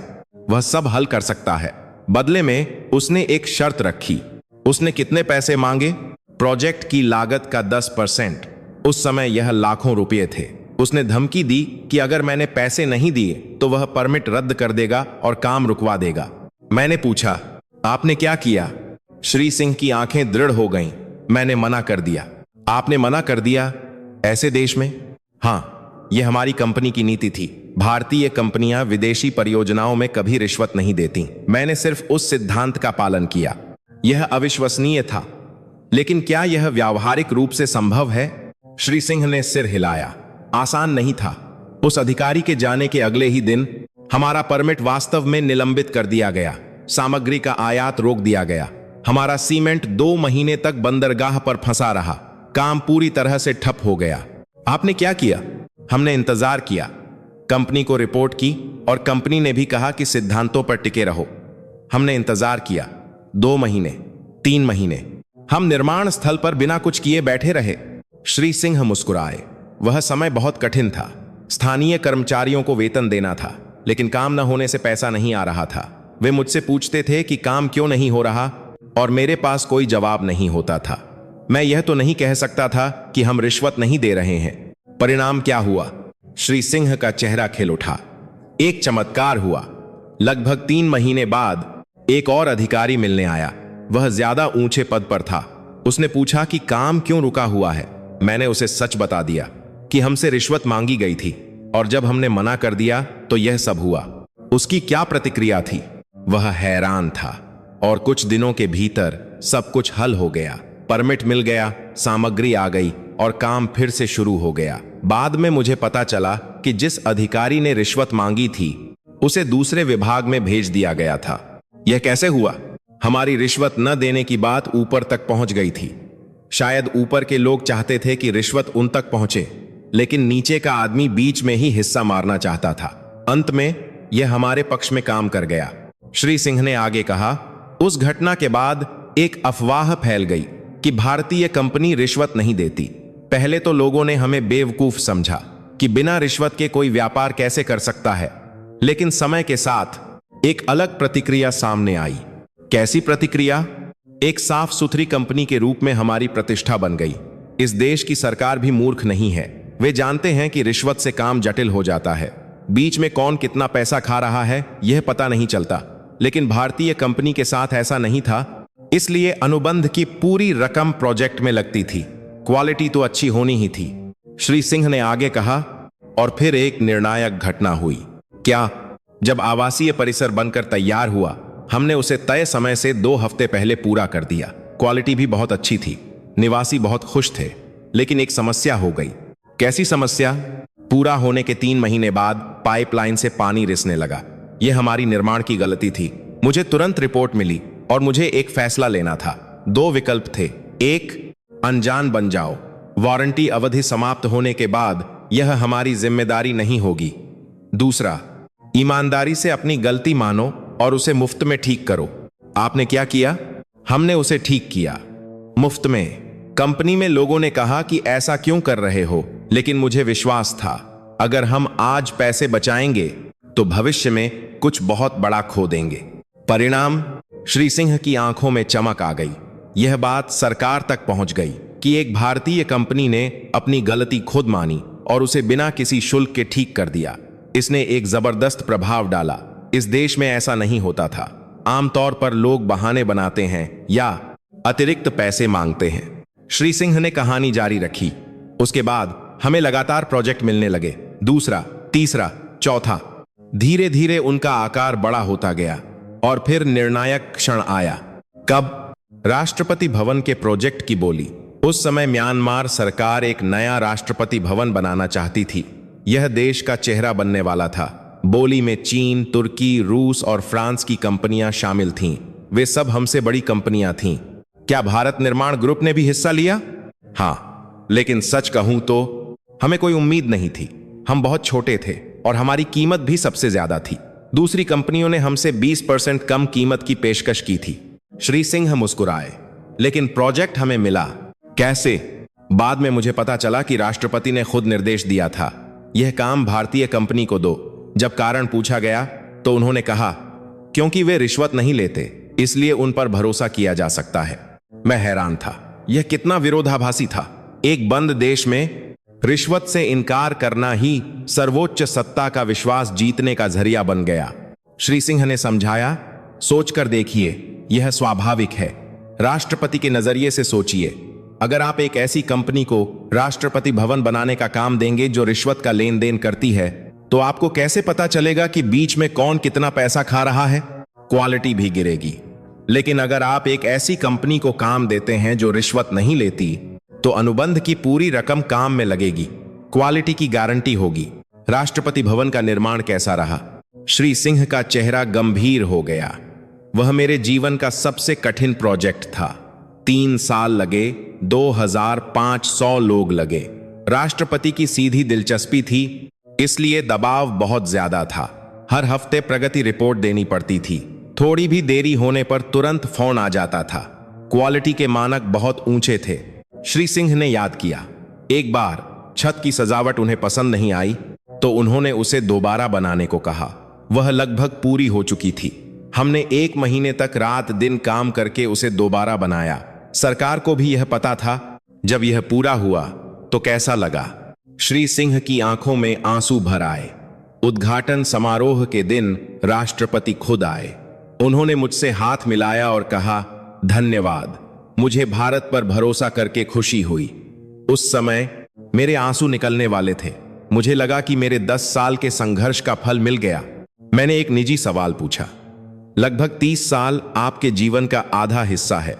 वह सब हल कर सकता है। बदले में उसने एक शर्त रखी। उसने कितने पैसे मांगे? प्रोजेक्ट की लागत का 10%। उस समय यह लाखों रुपए थे। उसने धमकी दी कि अगर मैंने पैसे नहीं दिए तो वह परमिट रद्द कर देगा और काम रुकवा देगा। मैंने पूछा, आपने क्या किया? श्री सिंह की आंखें दृढ़ हो गईं। मैंने मना कर दिया। आपने मना कर दिया? ऐसे देश में? हाँ, यह हमारी कंपनी की नीति थी। भारतीय कंपनियां विदेशी परियोजनाओं में कभी रिश्वत नहीं देती। मैंने सिर्फ उस सिद्धांत का पालन किया। यह अविश्वसनीय था, लेकिन क्या यह व्यावहारिक रूप से संभव है? श्री सिंह ने सिर हिलाया। आसान नहीं था। उस अधिकारी के जाने के अगले ही दिन हमारा परमिट वास्तव में निलंबित कर दिया गया। सामग्री का आयात रोक दिया गया। हमारा सीमेंट 2 महीने तक बंदरगाह पर फंसा रहा। काम पूरी तरह से ठप हो गया। आपने क्या किया? हमने इंतजार किया। कंपनी को रिपोर्ट की और कंपनी ने भी कहा कि सिद्धांतों पर टिके रहो। हमने इंतजार किया। 2 महीने, 3 महीने। हम निर्माण स्थल पर बिना कुछ किए बैठे रहे। श्री सिंह मुस्कुराए। वह समय बहुत कठिन था। स्थानीय कर्मचारियों को वेतन देना था, लेकिन काम न होने से पैसा नहीं आ रहा था। वे मुझसे पूछते थे कि काम क्यों नहीं हो रहा, और मेरे पास कोई जवाब नहीं होता था। मैं यह तो नहीं कह सकता था कि हम रिश्वत नहीं दे रहे हैं। परिणाम क्या हुआ? श्री सिंह का चेहरा खिल उठा। एक चमत्कार हुआ। लगभग 3 महीने बाद एक और अधिकारी मिलने आया। वह ज्यादा ऊंचे पद पर था। उसने पूछा कि काम क्यों रुका हुआ है। मैंने उसे सच बता दिया कि हमसे रिश्वत मांगी गई थी और जब हमने मना कर दिया तो यह सब हुआ। उसकी क्या प्रतिक्रिया थी? वह हैरान था और कुछ दिनों के भीतर सब कुछ हल हो गया। परमिट मिल गया, सामग्री आ गई और काम फिर से शुरू हो गया। बाद में मुझे पता चला कि जिस अधिकारी ने रिश्वत मांगी थी उसे दूसरे विभाग में भेज दिया गया था। यह कैसे हुआ? हमारी रिश्वत न देने की बात ऊपर तक पहुंच गई थी। शायद ऊपर के लोग चाहते थे कि रिश्वत उन तक पहुंचे, लेकिन नीचे का आदमी बीच में ही हिस्सा मारना चाहता था। अंत में यह हमारे पक्ष में काम कर गया। श्री सिंह ने आगे कहा, उस घटना के बाद एक अफवाह फैल गई कि भारतीय कंपनी रिश्वत नहीं देती। पहले तो लोगों ने हमें बेवकूफ समझा कि बिना रिश्वत के कोई व्यापार कैसे कर सकता है, लेकिन समय के साथ एक अलग प्रतिक्रिया सामने आई। कैसी प्रतिक्रिया? एक साफ सुथरी कंपनी के रूप में हमारी प्रतिष्ठा बन गई। इस देश की सरकार भी मूर्ख नहीं है। वे जानते हैं कि रिश्वत से काम जटिल हो जाता है। बीच में कौन कितना पैसा खा रहा है यह पता नहीं चलता, लेकिन भारतीय कंपनी के साथ ऐसा नहीं था। इसलिए अनुबंध की पूरी रकम प्रोजेक्ट में लगती थी। क्वालिटी तो अच्छी होनी ही थी। श्री सिंह ने आगे कहा, और फिर एक निर्णायक घटना हुई। क्या? जब आवासीय परिसर बनकर तैयार हुआ, हमने उसे तय समय से 2 हफ्ते पहले पूरा कर दिया। क्वालिटी भी बहुत अच्छी थी, निवासी बहुत खुश थे। लेकिन एक समस्या हो गई। कैसी समस्या? पूरा होने के 3 महीने बाद पाइपलाइन से पानी रिसने लगा। यह हमारी निर्माण की गलती थी। मुझे तुरंत रिपोर्ट मिली और मुझे एक फैसला लेना था। 2 विकल्प थे। एक, अनजान बन जाओ, वारंटी अवधि समाप्त होने के बाद यह हमारी जिम्मेदारी नहीं होगी। दूसरा, ईमानदारी से अपनी गलती मानो और उसे मुफ्त में ठीक करो। आपने क्या किया? हमने उसे ठीक किया, मुफ्त में। कंपनी में लोगों ने कहा कि ऐसा क्यों कर रहे हो, लेकिन मुझे विश्वास था अगर हम आज पैसे बचाएंगे तो भविष्य में कुछ बहुत बड़ा खो देंगे। परिणाम? श्री सिंह की आंखों में चमक आ गई। यह बात सरकार तक पहुंच गई कि एक भारतीय कंपनी ने अपनी गलती खुद मानी और उसे बिना किसी शुल्क के ठीक कर दिया। इसने एक जबरदस्त प्रभाव डाला। इस देश में ऐसा नहीं होता था। आमतौर पर लोग बहाने बनाते हैं या अतिरिक्त पैसे मांगते हैं। श्री सिंह ने कहानी जारी रखी। उसके बाद हमें लगातार प्रोजेक्ट मिलने लगे। दूसरा, तीसरा, चौथा। धीरे धीरे उनका आकार बड़ा होता गया और फिर निर्णायक क्षण आया। कब? राष्ट्रपति भवन के प्रोजेक्ट की बोली। उस समय म्यांमार सरकार एक नया राष्ट्रपति भवन बनाना चाहती थी। यह देश का चेहरा बनने वाला था। बोली में चीन, तुर्की, रूस और फ्रांस की कंपनियां शामिल थीं। वे सब हमसे बड़ी कंपनियां थीं। क्या भारत निर्माण ग्रुप ने भी हिस्सा लिया? हाँ, लेकिन सच कहूं तो हमें कोई उम्मीद नहीं थी। हम बहुत छोटे थे और हमारी कीमत भी सबसे ज्यादा थी। दूसरी कंपनियों ने हमसे 20% कम कीमत की पेशकश की थी। श्री सिंह मुस्कुराए। लेकिन प्रोजेक्ट हमें मिला। कैसे? बाद में मुझे पता चला कि राष्ट्रपति ने खुद निर्देश दिया था, यह काम भारतीय कंपनी को दो। जब कारण पूछा गया तो उन्होंने कहा, क्योंकि वे रिश्वत नहीं लेते इसलिए उन पर भरोसा किया जा सकता है। मैं हैरान था। यह कितना विरोधाभासी था। एक बंद देश में रिश्वत से इनकार करना ही सर्वोच्च सत्ता का विश्वास जीतने का जरिया बन गया। श्री सिंह ने समझाया, सोचकर देखिए, यह स्वाभाविक है। राष्ट्रपति के नजरिए से सोचिए। अगर आप एक ऐसी कंपनी को राष्ट्रपति भवन बनाने का काम देंगे जो रिश्वत का लेन देन करती है, तो आपको कैसे पता चलेगा कि बीच में कौन कितना पैसा खा रहा है? क्वालिटी भी गिरेगी। लेकिन अगर आप एक ऐसी कंपनी को काम देते हैं जो रिश्वत नहीं लेती, तो अनुबंध की पूरी रकम काम में लगेगी, क्वालिटी की गारंटी होगी। राष्ट्रपति भवन का निर्माण कैसा रहा? श्री सिंह का चेहरा गंभीर हो गया। वह मेरे जीवन का सबसे कठिन प्रोजेक्ट था। 3 साल लगे, 2500 लोग लगे। राष्ट्रपति की सीधी दिलचस्पी थी, इसलिए दबाव बहुत ज्यादा था। हर हफ्ते प्रगति रिपोर्ट देनी पड़ती थी। थोड़ी भी देरी होने पर तुरंत फोन आ जाता था। क्वालिटी के मानक बहुत ऊंचे थे। श्री सिंह ने याद किया, एक बार छत की सजावट उन्हें पसंद नहीं आई तो उन्होंने उसे दोबारा बनाने को कहा। वह लगभग पूरी हो चुकी थी। हमने 1 महीने तक रात दिन काम करके उसे दोबारा बनाया। सरकार को भी यह पता था। जब यह पूरा हुआ तो कैसा लगा? श्री सिंह की आंखों में आंसू भर आए। उद्घाटन समारोह के दिन राष्ट्रपति खुद आए। उन्होंने मुझसे हाथ मिलाया और कहा, धन्यवाद, मुझे भारत पर भरोसा करके खुशी हुई। उस समय मेरे आंसू निकलने वाले थे। मुझे लगा कि मेरे 10 साल के संघर्ष का फल मिल गया। मैंने एक निजी सवाल पूछा, लगभग 30 साल आपके जीवन का आधा हिस्सा है,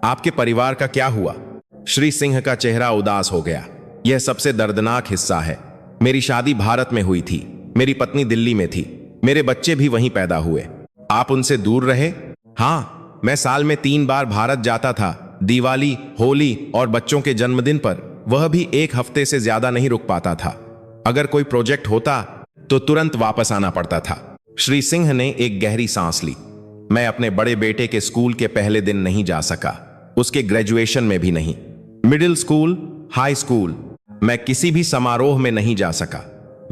आपके परिवार का क्या हुआ? श्री सिंह का चेहरा उदास हो गया। यह सबसे दर्दनाक हिस्सा है। मेरी शादी भारत में हुई थी, मेरी पत्नी दिल्ली में थी, मेरे बच्चे भी वहीं पैदा हुए। आप उनसे दूर रहे? हाँ, मैं साल में 3 बार भारत जाता था, दिवाली, होली और बच्चों के जन्मदिन पर। वह भी 1 हफ्ते से ज्यादा नहीं रुक पाता था। अगर कोई प्रोजेक्ट होता तो तुरंत वापस आना पड़ता था। श्री सिंह ने एक गहरी सांस ली। मैं अपने बड़े बेटे के स्कूल के पहले दिन नहीं जा सका, उसके ग्रेजुएशन में भी नहीं, मिडिल स्कूल, हाई स्कूल, मैं किसी भी समारोह में नहीं जा सका।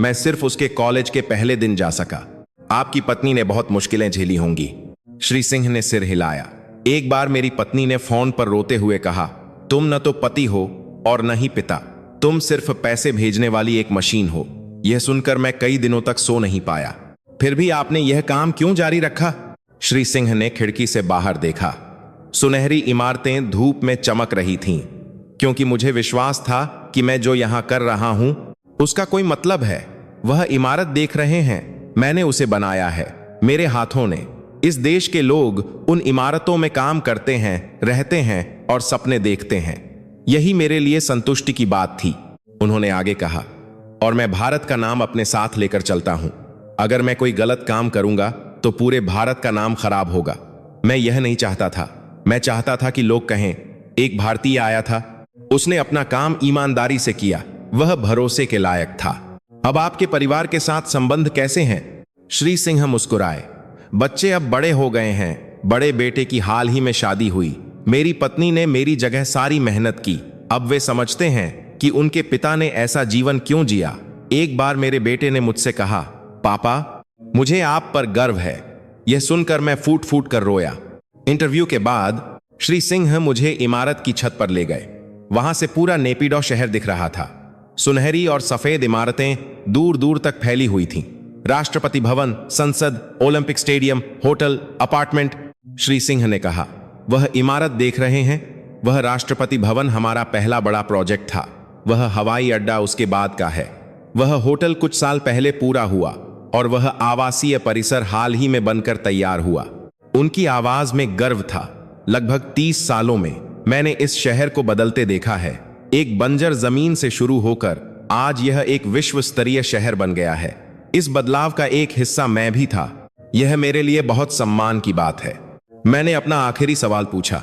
मैं सिर्फ उसके कॉलेज के पहले दिन जा सका। आपकी पत्नी ने बहुत मुश्किलें झेली होंगी। श्री सिंह ने सिर हिलाया। एक बार मेरी पत्नी ने फोन पर रोते हुए कहा, तुम न तो पति हो और न ही पिता, तुम सिर्फ पैसे भेजने वाली एक मशीन हो। यह सुनकर मैं कई दिनों तक सो नहीं पाया। फिर भी आपने यह काम क्यों जारी रखा? श्री सिंह ने खिड़की से बाहर देखा। सुनहरी इमारतें धूप में चमक रही थीं, क्योंकि मुझे विश्वास था कि मैं जो यहां कर रहा हूं उसका कोई मतलब है। वह इमारत देख रहे हैं, मैंने उसे बनाया है, मेरे हाथों ने। इस देश के लोग उन इमारतों में काम करते हैं, रहते हैं और सपने देखते हैं। यही मेरे लिए संतुष्टि की बात थी। उन्होंने आगे कहा, और मैं भारत का नाम अपने साथ लेकर चलता हूं। अगर मैं कोई गलत काम करूंगा तो पूरे भारत का नाम खराब होगा। मैं यह नहीं चाहता था। मैं चाहता था कि लोग कहें, एक भारतीय आया था, उसने अपना काम ईमानदारी से किया, वह भरोसे के लायक था। अब आपके परिवार के साथ संबंध कैसे हैं? श्री सिंह मुस्कुराए। बच्चे अब बड़े हो गए हैं। बड़े बेटे की हाल ही में शादी हुई। मेरी पत्नी ने मेरी जगह सारी मेहनत की। अब वे समझते हैं कि उनके पिता ने ऐसा जीवन क्यों जिया। एक बार मेरे बेटे ने मुझसे कहा, पापा, मुझे आप पर गर्व है। यह सुनकर मैं फूट फूट कर रोया। इंटरव्यू के बाद श्री सिंह मुझे इमारत की छत पर ले गए। वहां से पूरा नेपिडो शहर दिख रहा था। सुनहरी और सफेद इमारतें दूर दूर तक फैली हुई थीं। राष्ट्रपति भवन, संसद, Olympic stadium, hotel, apartment. Shri Singh ने कहा, वह इमारत देख रहे हैं? वह राष्ट्रपति भवन हमारा पहला बड़ा प्रोजेक्ट था। वह हवाई अड्डा उसके बाद का है। वह होटल कुछ साल पहले पूरा हुआ और वह आवासीय परिसर हाल ही में बनकर तैयार हुआ। उनकी आवाज में गर्व था। लगभग 30 सालों में मैंने इस शहर को बदलते देखा है। एक बंजर जमीन से शुरू होकर आज यह एक विश्व स्तरीय शहर बन गया है। इस बदलाव का एक हिस्सा मैं भी था। यह मेरे लिए बहुत सम्मान की बात है। मैंने अपना आखिरी सवाल पूछा,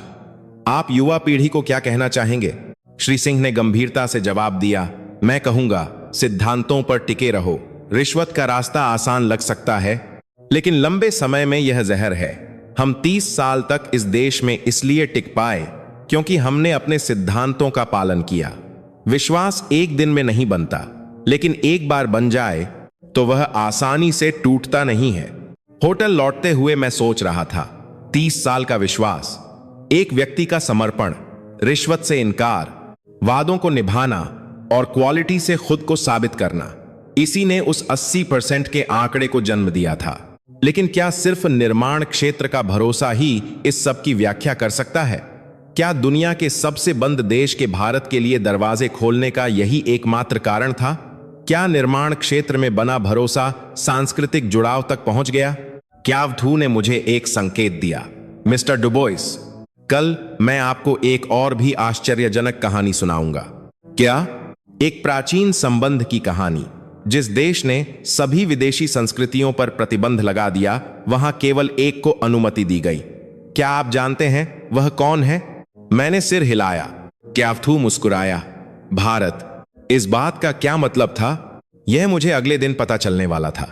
आप युवा पीढ़ी को क्या कहना चाहेंगे? श्री सिंह ने गंभीरता से जवाब दिया, मैं कहूंगा, सिद्धांतों पर टिके रहो। रिश्वत का रास्ता आसान लग सकता है, लेकिन लंबे समय में यह जहर है। हम 30 साल तक इस देश में इसलिए टिक पाए क्योंकि हमने अपने सिद्धांतों का पालन किया। विश्वास एक दिन में नहीं बनता, लेकिन एक बार बन जाए तो वह आसानी से टूटता नहीं है। होटल लौटते हुए मैं सोच रहा था, 30 साल का विश्वास, एक व्यक्ति का समर्पण, रिश्वत से इनकार, वादों को निभाना और क्वालिटी से खुद को साबित करना, इसी ने उस 80% के आंकड़े को जन्म दिया था। लेकिन क्या सिर्फ निर्माण क्षेत्र का भरोसा ही इस सब की व्याख्या कर सकता है? क्या दुनिया के सबसे बंद देश के भारत के लिए दरवाजे खोलने का यही एकमात्र कारण था? क्या निर्माण क्षेत्र में बना भरोसा सांस्कृतिक जुड़ाव तक पहुंच गया? क्यावथू ने मुझे एक संकेत दिया, मिस्टर डुबोइस, कल मैं आपको एक और भी आश्चर्यजनक कहानी सुनाऊंगा। क्या? एक प्राचीन संबंध की कहानी। जिस देश ने सभी विदेशी संस्कृतियों पर प्रतिबंध लगा दिया, वहां केवल एक को अनुमति दी गई। क्या आप जानते हैं वह कौन है? मैंने सिर हिलाया। क्यावथू मुस्कुराया। भारत। इस बात का क्या मतलब था, यह मुझे अगले दिन पता चलने वाला था।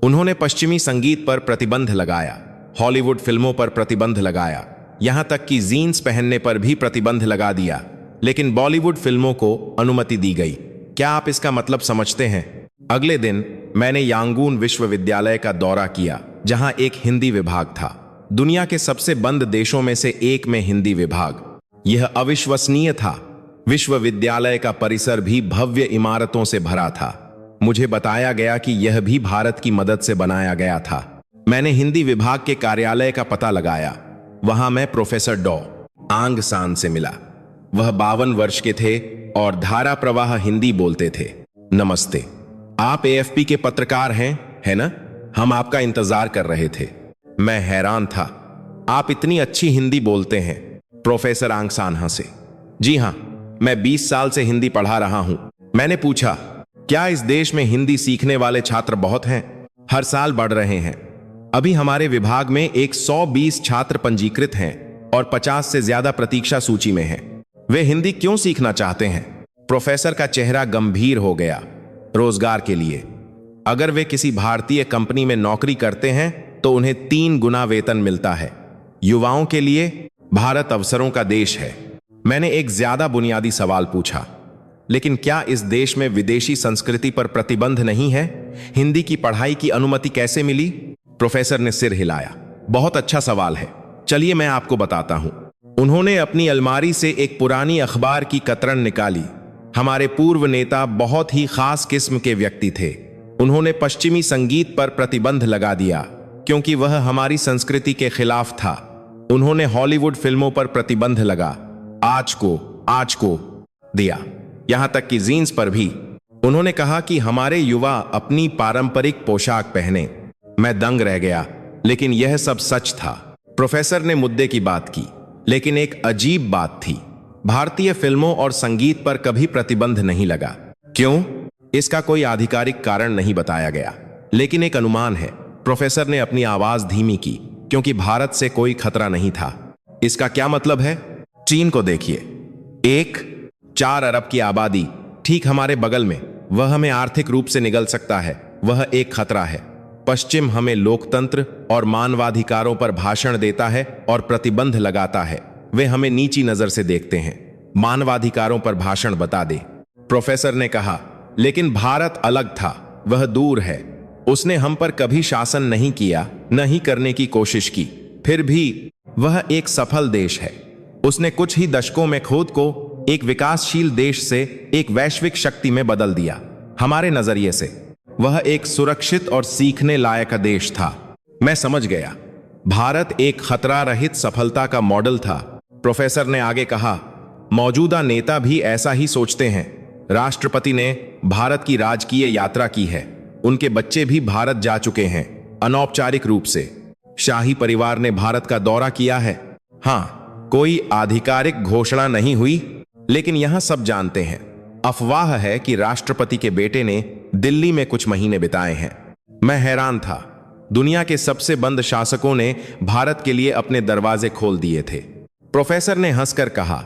उन्होंने पश्चिमी संगीत पर प्रतिबंध लगाया, हॉलीवुड फिल्मों पर प्रतिबंध लगाया, यहां तक कि जीन्स पहनने पर भी प्रतिबंध लगा दिया, लेकिन बॉलीवुड फिल्मों को अनुमति दी गई। क्या आप इसका मतलब समझते हैं? अगले दिन मैंने यांगून विश्वविद्यालय का दौरा किया, जहां एक हिंदी विभाग था। दुनिया के सबसे बंद देशों में से एक में हिंदी विभाग। यह अविश्वसनीय था। विश्वविद्यालय का परिसर भी भव्य इमारतों से भरा था। मुझे बताया गया कि यह भी भारत की मदद से बनाया गया था। मैंने हिंदी विभाग के कार्यालय का पता लगाया। वहां मैं प्रोफेसर डॉ आंग सान से मिला। वह 52 वर्ष के थे और धारा प्रवाह हिंदी बोलते थे। नमस्ते, आप एएफपी के पत्रकार हैं, है ना? हम आपका इंतजार कर रहे थे। मैं हैरान था, आप इतनी अच्छी हिंदी बोलते हैं। प्रोफेसर आंग सान हंसे। जी हां, मैं 20 साल से हिंदी पढ़ा रहा हूं। मैंने पूछा, क्या इस देश में हिंदी सीखने वाले छात्र बहुत हैं? हर साल बढ़ रहे हैं। अभी हमारे विभाग में 120 छात्र पंजीकृत हैं और 50 से ज्यादा प्रतीक्षा सूची में हैं। वे हिंदी क्यों सीखना चाहते हैं? प्रोफेसर का चेहरा गंभीर हो गया। रोजगार के लिए। अगर वे किसी भारतीय कंपनी में नौकरी करते हैं तो उन्हें 3 गुना वेतन मिलता है। युवाओं के लिए भारत अवसरों का देश है। मैंने एक ज्यादा बुनियादी सवाल पूछा, लेकिन क्या इस देश में विदेशी संस्कृति पर प्रतिबंध नहीं है? हिंदी की पढ़ाई की अनुमति कैसे मिली? प्रोफेसर ने सिर हिलाया। बहुत अच्छा सवाल है, चलिए मैं आपको बताता हूं। उन्होंने अपनी अलमारी से एक पुरानी अखबार की कतरन निकाली। हमारे पूर्व नेता बहुत ही खास किस्म के व्यक्ति थे। उन्होंने पश्चिमी संगीत पर प्रतिबंध लगा दिया क्योंकि वह हमारी संस्कृति के खिलाफ था। उन्होंने हॉलीवुड फिल्मों पर प्रतिबंध लगा, आज को दिया, यहां तक कि जीन्स पर भी। उन्होंने कहा कि हमारे युवा अपनी पारंपरिक पोशाक पहने। मैं दंग रह गया, लेकिन यह सब सच था। प्रोफेसर ने मुद्दे की बात की, लेकिन एक अजीब बात थी। भारतीय फिल्मों और संगीत पर कभी प्रतिबंध नहीं लगा। क्यों? इसका कोई आधिकारिक कारण नहीं बताया गया, लेकिन एक अनुमान है। प्रोफेसर ने अपनी आवाज धीमी की, क्योंकि भारत से कोई खतरा नहीं था। इसका क्या मतलब है? चीन को देखिए, 4 अरब की आबादी, ठीक हमारे बगल में। वह हमें आर्थिक रूप से निगल सकता है, वह एक खतरा है। पश्चिम हमें लोकतंत्र और मानवाधिकारों पर भाषण देता है और प्रतिबंध लगाता है। वे हमें नीची नजर से देखते हैं। मानवाधिकारों पर भाषण बता दे। प्रोफेसर ने कहा, लेकिन भारत अलग था, वह दूर है। उसने हम पर कभी शासन नहीं किया, न ही करने की कोशिश की। फिर भी वह एक सफल देश है। उसने कुछ ही दशकों में खुद को एक विकासशील देश से एक वैश्विक शक्ति में बदल दिया। हमारे नजरिए से वह एक सुरक्षित और सीखने लायक देश था। मैं समझ गया, भारत एक खतरा रहित सफलता का मॉडल था। प्रोफेसर ने आगे कहा, मौजूदा नेता भी ऐसा ही सोचते हैं। राष्ट्रपति ने भारत की राजकीय यात्रा की है। उनके बच्चे भी भारत जा चुके हैं, अनौपचारिक रूप से। शाही परिवार ने भारत का दौरा किया है। हां, कोई आधिकारिक घोषणा नहीं हुई, लेकिन यहां सब जानते हैं। अफवाह है कि राष्ट्रपति के बेटे ने दिल्ली में कुछ महीने बिताए हैं। मैं हैरान था। दुनिया के सबसे बंद शासकों ने भारत के लिए अपने दरवाजे खोल दिए थे। प्रोफेसर ने हंसकर कहा,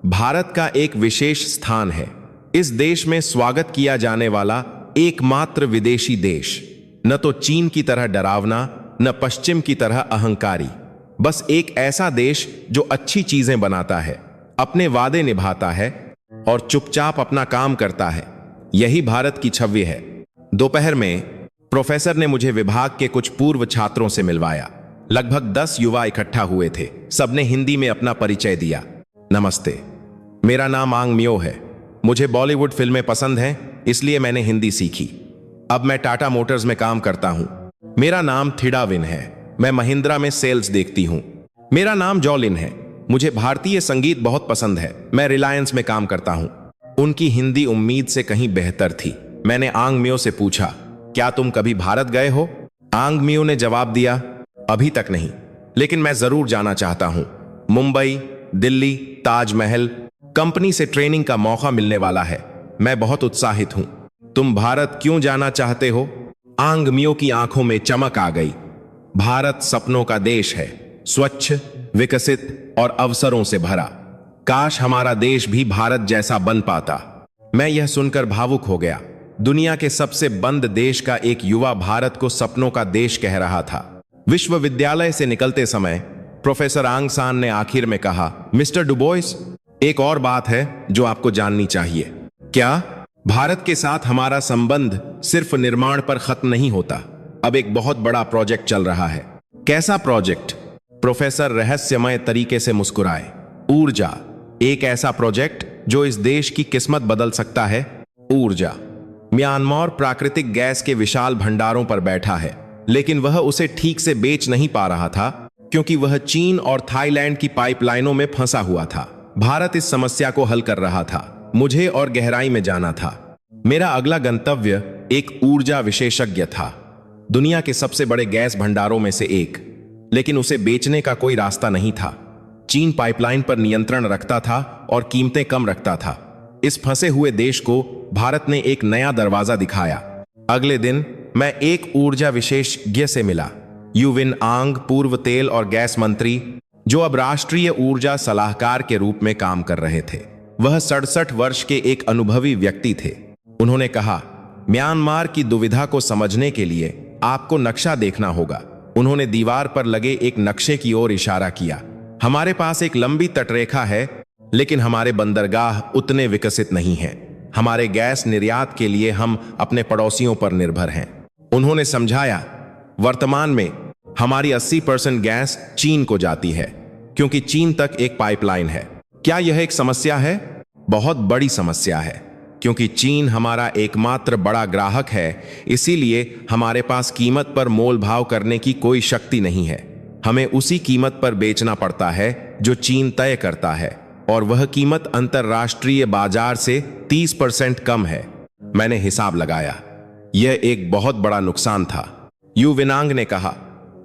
भारत का एक विशेष स्थान है। इस देश में स्वागत किया जाने वाला एकमात्र विदेशी देश। न तो चीन की तरह डरावना, न पश्चिम की तरह अहंकारी। बस एक ऐसा देश जो अच्छी चीजें बनाता है, अपने वादे निभाता है और चुपचाप अपना काम करता है। यही भारत की छवि है। दोपहर में प्रोफेसर ने मुझे विभाग के कुछ पूर्व छात्रों से मिलवाया। लगभग 10 युवा इकट्ठा हुए थे। सबने हिंदी में अपना परिचय दिया। नमस्ते, मेरा नाम आंग म्यो है। मुझे बॉलीवुड फिल्में पसंद हैं, इसलिए मैंने हिंदी सीखी। अब मैं टाटा मोटर्स में काम करता हूं। मेरा नाम थिडाविन है। मैं महिंद्रा में सेल्स देखती हूं। मेरा नाम जॉलिन है। मुझे भारतीय संगीत बहुत पसंद है। मैं रिलायंस में काम करता हूं। उनकी हिंदी उम्मीद से कहीं बेहतर थी। मैंने आंग म्यो से पूछा, क्या तुम कभी भारत गए हो? आंग म्यो ने जवाब दिया, अभी तक नहीं, लेकिन मैं जरूर जाना चाहता हूं। मुंबई, दिल्ली, ताजमहल, कंपनी से ट्रेनिंग का मौका मिलने वाला है। मैं बहुत उत्साहित हूं। तुम भारत क्यों जाना चाहते हो? आंग म्यो की आंखों में चमक आ गई। भारत सपनों का देश है, स्वच्छ, विकसित और अवसरों से भरा। काश हमारा देश भी भारत जैसा बन पाता। मैं यह सुनकर भावुक हो गया। दुनिया के सबसे बंद देश का एक युवा भारत को सपनों का देश कह रहा था। विश्वविद्यालय से निकलते समय प्रोफेसर आंग सान ने आखिर में कहा, मिस्टर डुबोइस, एक और बात है जो आपको जाननी चाहिए। क्या? भारत के साथ हमारा संबंध सिर्फ निर्माण पर खत्म नहीं होता। अब एक बहुत बड़ा प्रोजेक्ट चल रहा है। कैसा प्रोजेक्ट? प्रोफेसर रहस्यमय तरीके से मुस्कुराए। ऊर्जा, एक ऐसा प्रोजेक्ट जो इस देश की किस्मत बदल सकता है? ऊर्जा। म्यांमार प्राकृतिक गैस के विशाल भंडारों पर बैठा है, लेकिन वह उसे ठीक से बेच नहीं पा रहा था क्योंकि वह चीन और थाईलैंड की पाइपलाइनों में फंसा हुआ था। भारत इस समस्या को हल कर रहा था। मुझे और गहराई में जाना था। मेरा अगला गंतव्य एक ऊर्जा विशेषज्ञ था, दुनिया के सबसे बड़े गैस भंडारों में से एक, लेकिन उसे बेचने का कोई रास्ता नहीं था। चीन पाइपलाइन पर नियंत्रण रखता था और कीमतें कम रखता था। इस फंसे हुए देश को भारत ने एक नया दरवाजा दिखाया। अगले दिन मैं एक ऊर्जा विशेषज्ञ से मिला, यू विन आंग, पूर्व तेल और गैस मंत्री, जो अब राष्ट्रीय ऊर्जा सलाहकार के रूप में काम कर रहे थे। वह 67 वर्ष के एक अनुभवी व्यक्ति थे। उन्होंने कहा, म्यांमार की दुविधा को समझने के लिए आपको नक्शा देखना होगा। उन्होंने दीवार पर लगे एक नक्शे की ओर इशारा किया। हमारे पास एक लंबी तटरेखा है, लेकिन हमारे बंदरगाह उतने विकसित नहीं हैं। हमारे गैस निर्यात के लिए हम अपने पड़ोसियों पर निर्भर हैं। उन्होंने समझाया, वर्तमान में हमारी 80% गैस चीन को जाती है, क्योंकि चीन तक एक पाइपलाइन है। क्या यह एक समस्या है? बहुत बड़ी समस्या है, क्योंकि चीन हमारा एकमात्र बड़ा ग्राहक है। इसीलिए हमारे पास कीमत पर मोल भाव करने की कोई शक्ति नहीं है। हमें उसी कीमत पर बेचना पड़ता है जो चीन तय करता है, और वह कीमत अंतर्राष्ट्रीय बाजार से 30% कम है। मैंने हिसाब लगाया, यह एक बहुत बड़ा नुकसान था। यू विनांग ने कहा,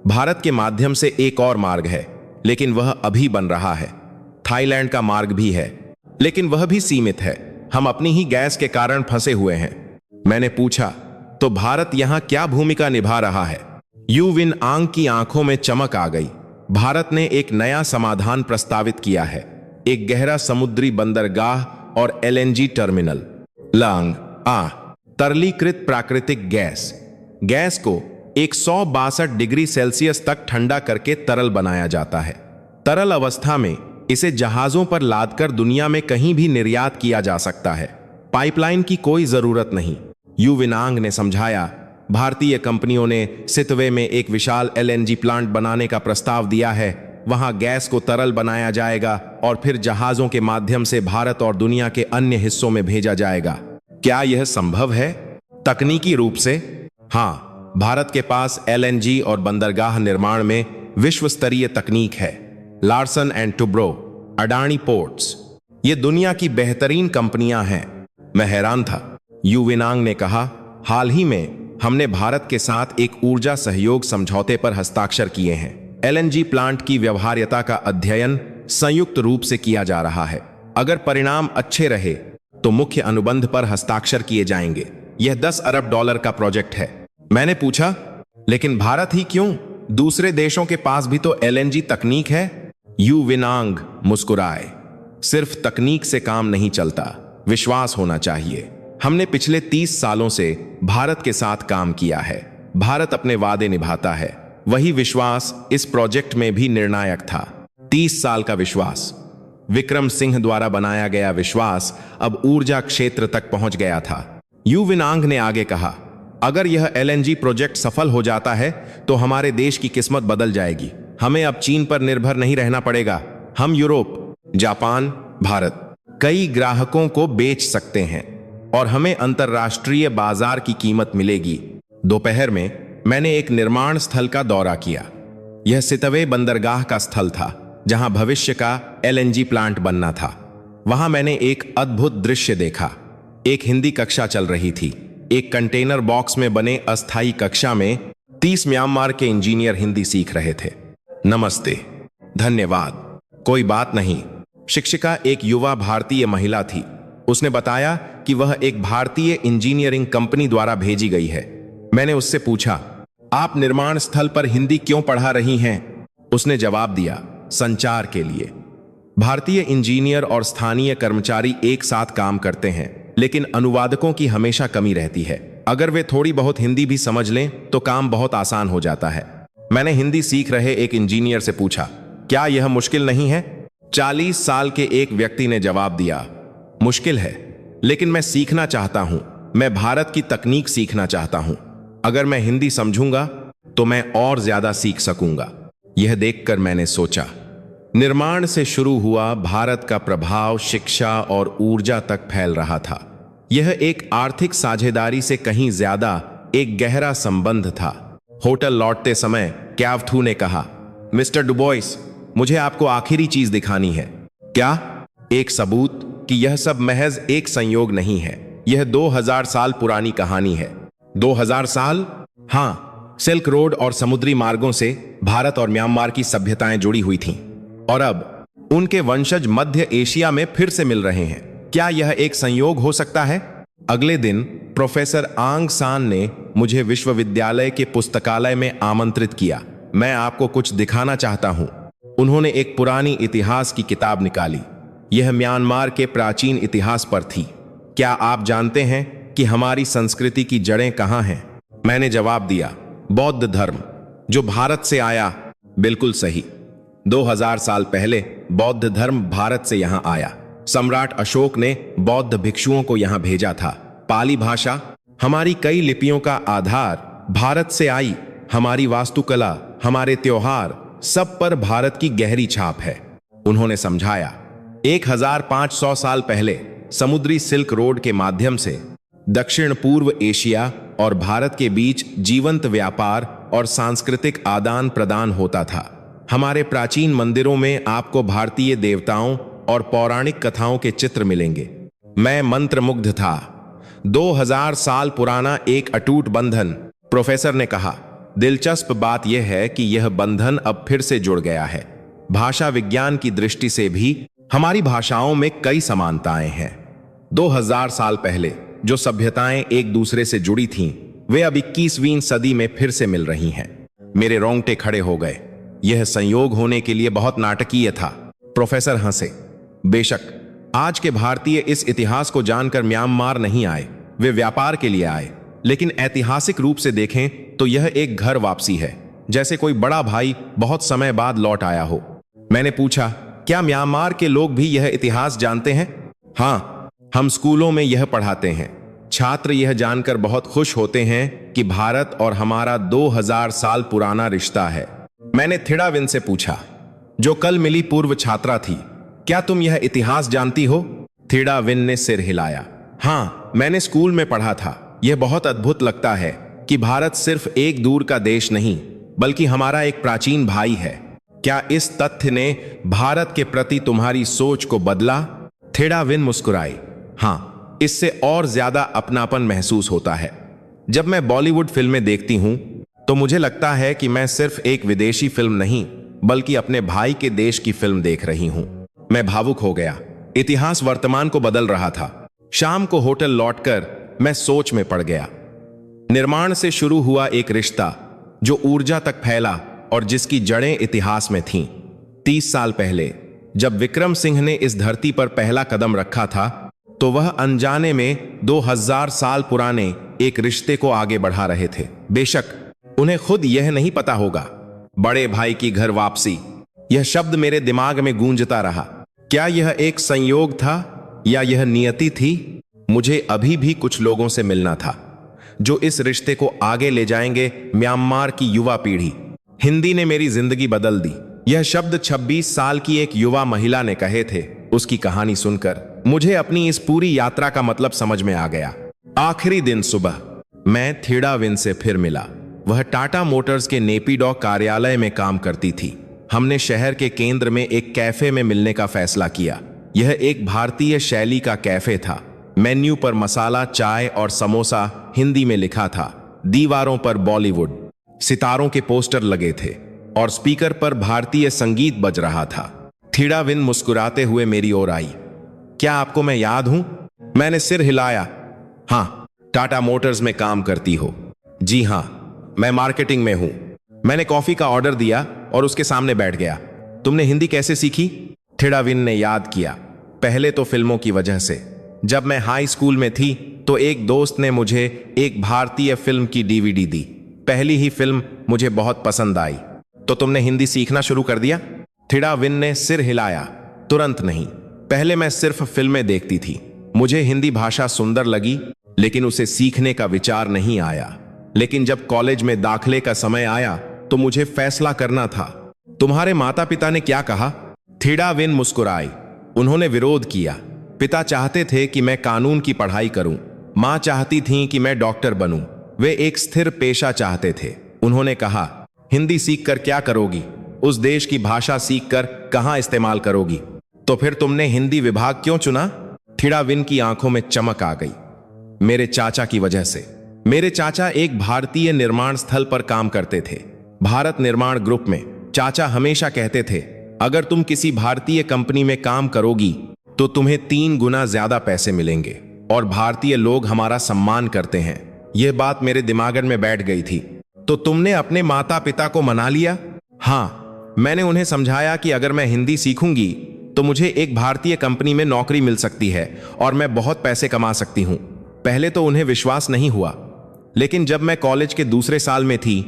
भारत के माध्यम से एक और मार्ग है, लेकिन वह अभी बन रहा है। थाईलैंड का मार्ग भी है, लेकिन वह भी सीमित है। हम अपनी ही गैस के कारण फंसे हुए हैं। मैंने पूछा, तो भारत यहां क्या भूमिका निभा रहा है? यू विन आंग की आंखों में चमक आ गई। भारत ने एक नया समाधान प्रस्तावित किया है, एक गहरा समुद्री बंदरगाह और एलएनजी टर्मिनल। लांग तरलीकृत प्राकृतिक गैस। गैस को 162 डिग्री सेल्सियस तक ठंडा करके तरल बनाया जाता है। तरल अवस्था में इसे जहाजों पर लादकर दुनिया में कहीं भी निर्यात किया जा सकता है। पाइपलाइन की कोई जरूरत नहीं। यू विनांग ने समझाया, भारतीय कंपनियों ने सितवे में एक विशाल एलएनजी प्लांट बनाने का प्रस्ताव दिया है। वहां गैस को तरल बनाया जाएगा और फिर जहाजों के माध्यम से भारत और दुनिया के अन्य हिस्सों में भेजा जाएगा। क्या यह संभव है? तकनीकी रूप से हाँ, भारत के पास एलएनजी और बंदरगाह निर्माण में विश्व स्तरीय तकनीक है। Larsen and Toubro, Adani ports, ये दुनिया की बेहतरीन कंपनियां हैं। मैं हैरान था। यू विनांग ने कहा, हाल ही में हमने भारत के साथ एक ऊर्जा सहयोग समझौते पर हस्ताक्षर किए हैं। एलएनजी प्लांट की व्यवहार्यता का अध्ययन संयुक्त रूप से किया जा रहा है। अगर परिणाम अच्छे रहे तो मुख्य अनुबंध पर हस्ताक्षर किए जाएंगे। यह $10 अरब का प्रोजेक्ट है। मैंने पूछा, लेकिन भारत ही क्यों? दूसरे देशों के पास भी तो एलएनजी तकनीक है। यू विनांग मुस्कुराए, सिर्फ तकनीक से काम नहीं चलता, विश्वास होना चाहिए। हमने पिछले 30 सालों से भारत के साथ काम किया है। भारत अपने वादे निभाता है। वही विश्वास इस प्रोजेक्ट में भी निर्णायक था। 30 साल का विश्वास, विक्रम सिंह द्वारा बनाया गया विश्वास अब ऊर्जा क्षेत्र तक पहुंच गया था। यू विनांग ने आगे कहा, अगर यह एलएनजी प्रोजेक्ट सफल हो जाता है तो हमारे देश की किस्मत बदल जाएगी। हमें अब चीन पर निर्भर नहीं रहना पड़ेगा। हम यूरोप, जापान, भारत कई ग्राहकों को बेच सकते हैं और हमें अंतर्राष्ट्रीय बाजार की कीमत मिलेगी। दोपहर में मैंने एक निर्माण स्थल का दौरा किया। यह सितवे बंदरगाह का स्थल था जहां भविष्य का एलएनजी प्लांट बनना था। वहां मैंने एक अद्भुत दृश्य देखा। एक हिंदी कक्षा चल रही थी। एक कंटेनर बॉक्स में बने अस्थायी कक्षा में 30 म्यांमार के इंजीनियर हिंदी सीख रहे थे। नमस्ते, धन्यवाद, कोई बात नहीं। शिक्षिका एक युवा भारतीय महिला थी। उसने बताया कि वह एक भारतीय इंजीनियरिंग कंपनी द्वारा भेजी गई है। मैंने उससे पूछा, आप निर्माण स्थल पर हिंदी क्यों पढ़ा रही हैं? उसने जवाब दिया, संचार के लिए। भारतीय इंजीनियर और स्थानीय कर्मचारी एक साथ काम करते हैं, लेकिन अनुवादकों की हमेशा कमी रहती है। अगर वे थोड़ी बहुत हिंदी भी समझ लें तो काम बहुत आसान हो जाता है। मैंने हिंदी सीख रहे एक इंजीनियर से पूछा, क्या यह मुश्किल नहीं है? 40 साल के एक व्यक्ति ने जवाब दिया, मुश्किल है, लेकिन मैं सीखना चाहता हूं। मैं भारत की तकनीक सीखना चाहता हूं। अगर मैं हिंदी समझूंगा तो मैं और ज्यादा सीख सकूंगा। यह देखकर मैंने सोचा, निर्माण से शुरू हुआ भारत का प्रभाव शिक्षा और ऊर्जा तक फैल रहा था। यह एक आर्थिक साझेदारी से कहीं ज्यादा एक गहरा संबंध था। होटल लौटते समय कैवथू ने कहा, मिस्टर डुबोइस, मुझे आपको आखिरी चीज दिखानी है। क्या? एक सबूत कि यह सब महज एक संयोग नहीं है। यह 2000 साल पुरानी कहानी है। 2000 साल? हाँ, सिल्क रोड और समुद्री मार्गों से भारत और म्यांमार की सभ्यताएं जुड़ी हुई थीं, और अब उनके वंशज मध्य एशिया में फिर से मिल रहे हैं। क्या यह एक संयोग हो सकता है? अगले दिन प्रोफेसर आंग सान ने मुझे विश्वविद्यालय के पुस्तकालय में आमंत्रित किया। मैं आपको कुछ दिखाना चाहता हूं। उन्होंने एक पुरानी इतिहास की किताब निकाली। यह म्यांमार के प्राचीन इतिहास पर थी। क्या आप जानते हैं कि हमारी संस्कृति की जड़ें कहां हैं? मैंने जवाब दिया, बौद्ध धर्म, जो भारत से आया। बिल्कुल सही। 2000 साल पहले बौद्ध धर्म भारत से यहां आया। सम्राट अशोक ने बौद्ध भिक्षुओं को यहां भेजा था। पाली भाषा, हमारी कई लिपियों का आधार भारत से आई। हमारी वास्तुकला, हमारे त्योहार, सब पर भारत की गहरी छाप है। उन्होंने समझाया, 1500 साल पहले समुद्री सिल्क रोड के माध्यम से दक्षिण पूर्व एशिया और भारत के बीच जीवंत व्यापार और सांस्कृतिक आदान प्रदान होता था। हमारे प्राचीन मंदिरों में आपको भारतीय देवताओं और पौराणिक कथाओं के चित्र मिलेंगे। मैं मंत्रमुग्ध था। 2000 साल पुराना एक अटूट बंधन, प्रोफेसर ने कहा। दिलचस्प बात यह है कि यह बंधन अब फिर से जुड़ गया है। भाषा विज्ञान की दृष्टि से भी हमारी भाषाओं में कई समानताएं हैं। 2000 साल पहले जो सभ्यताएं एक दूसरे से जुड़ी थीं, वे अब 21वीं सदी में फिर से मिल रही हैं। मेरे रोंगटे खड़े हो गए। यह संयोग होने के लिए बहुत नाटकीय था। प्रोफेसर हंसे। बेशक, आज के भारतीय इस इतिहास को जानकर म्यांमार नहीं आए, वे व्यापार के लिए आए। लेकिन ऐतिहासिक रूप से देखें तो यह एक घर वापसी है, जैसे कोई बड़ा भाई बहुत समय बाद लौट आया हो। मैंने पूछा, क्या म्यांमार के लोग भी यह इतिहास जानते हैं? हाँ, हम स्कूलों में यह पढ़ाते हैं। छात्र यह जानकर बहुत खुश होते हैं कि भारत और हमारा 2000 साल पुराना रिश्ता है। मैंने थिडाविन से पूछा, जो कल मिली पूर्व छात्रा थी, क्या तुम यह इतिहास जानती हो? थिडाविन ने सिर हिलाया। हाँ, मैंने स्कूल में पढ़ा था। यह बहुत अद्भुत लगता है कि भारत सिर्फ एक दूर का देश नहीं, बल्कि हमारा एक प्राचीन भाई है। क्या इस तथ्य ने भारत के प्रति तुम्हारी सोच को बदला? थिडाविन मुस्कुराई। हाँ, इससे और ज्यादा अपनापन महसूस होता है। जब मैं बॉलीवुड फिल्में देखती हूं तो मुझे लगता है कि मैं सिर्फ एक विदेशी फिल्म नहीं, बल्कि अपने भाई के देश की फिल्म देख रही हूं। मैं भावुक हो गया। इतिहास वर्तमान को बदल रहा था। शाम को होटल लौटकर मैं सोच में पड़ गया। निर्माण से शुरू हुआ एक रिश्ता जो ऊर्जा तक फैला और जिसकी जड़ें इतिहास में थीं। 30 साल पहले जब विक्रम सिंह ने इस धरती पर पहला कदम रखा था, तो वह अनजाने में 2000 साल पुराने एक रिश्ते को आगे बढ़ा रहे थे। बेशक उन्हें खुद यह नहीं पता होगा। बड़े भाई की घर वापसी, यह शब्द मेरे दिमाग में गूंजता रहा। क्या यह एक संयोग था या यह नियति थी? मुझे अभी भी कुछ लोगों से मिलना था जो इस रिश्ते को आगे ले जाएंगे। म्यांमार की युवा पीढ़ी। हिंदी ने मेरी जिंदगी बदल दी। यह शब्द 26 साल की एक युवा महिला ने कहे थे। उसकी कहानी सुनकर मुझे अपनी इस पूरी यात्रा का मतलब समझ में आ गया। आखिरी दिन सुबह मैं थिडाविन से फिर मिला। वह टाटा मोटर्स के नेपीडॉ कार्यालय में काम करती थी। हमने शहर के केंद्र में एक कैफे में मिलने का फैसला किया। यह एक भारतीय शैली का कैफे था। मेन्यू पर मसाला चाय और समोसा हिंदी में लिखा था। दीवारों पर बॉलीवुड सितारों के पोस्टर लगे थे और स्पीकर पर भारतीय संगीत बज रहा था। थिडाविन मुस्कुराते हुए मेरी ओर आई। क्या आपको मैं याद हूं? मैंने सिर हिलाया। हाँ, टाटा मोटर्स में काम करती हो? जी हाँ, मैं मार्केटिंग में हूं। मैंने कॉफी का ऑर्डर दिया और उसके सामने बैठ गया। तुमने हिंदी कैसे सीखी? थिडाविन ने याद किया। पहले तो फिल्मों की वजह से। जब मैं हाई स्कूल में थी तो एक दोस्त ने मुझे एक भारतीय फिल्म की डीवीडी दी। पहली ही फिल्म मुझे बहुत पसंद आई। तो तुमने हिंदी सीखना शुरू कर दिया? थिडाविन ने सिर हिलाया। तुरंत नहीं। पहले मैं सिर्फ फिल्में देखती थी। मुझे हिंदी भाषा सुंदर लगी, लेकिन उसे सीखने का विचार नहीं आया। लेकिन जब कॉलेज में दाखिले का समय आया तो मुझे फैसला करना था। तुम्हारे माता पिता ने क्या कहा? थीडा विन मुस्कुराई। उन्होंने विरोध किया। पिता चाहते थे कि मैं कानून की पढ़ाई करूं। मां चाहती थीं कि मैं डॉक्टर बनूं। वे एक स्थिर पेशा चाहते थे। उन्होंने कहा, हिंदी सीखकर क्या करोगी? उस देश की भाषा सीखकर कहां इस्तेमाल करोगी? तो फिर तुमने हिंदी विभाग क्यों चुना? थीडा विन की आंखों में चमक आ गई। मेरे चाचा की वजह से। मेरे चाचा एक भारतीय निर्माण स्थल पर काम करते थे, भारत निर्माण ग्रुप में। चाचा हमेशा कहते थे, अगर तुम किसी भारतीय कंपनी में काम करोगी तो तुम्हें 3 गुना ज्यादा पैसे मिलेंगे और भारतीय लोग हमारा सम्मान करते हैं। यह बात मेरे दिमाग में बैठ गई थी। तो तुमने अपने माता पिता को मना लिया? हाँ, मैंने उन्हें समझाया कि अगर मैं हिंदी सीखूंगी तो मुझे एक भारतीय कंपनी में नौकरी मिल सकती है और मैं बहुत पैसे कमा सकती हूं। पहले तो उन्हें विश्वास नहीं हुआ, लेकिन जब मैं कॉलेज के दूसरे साल में थी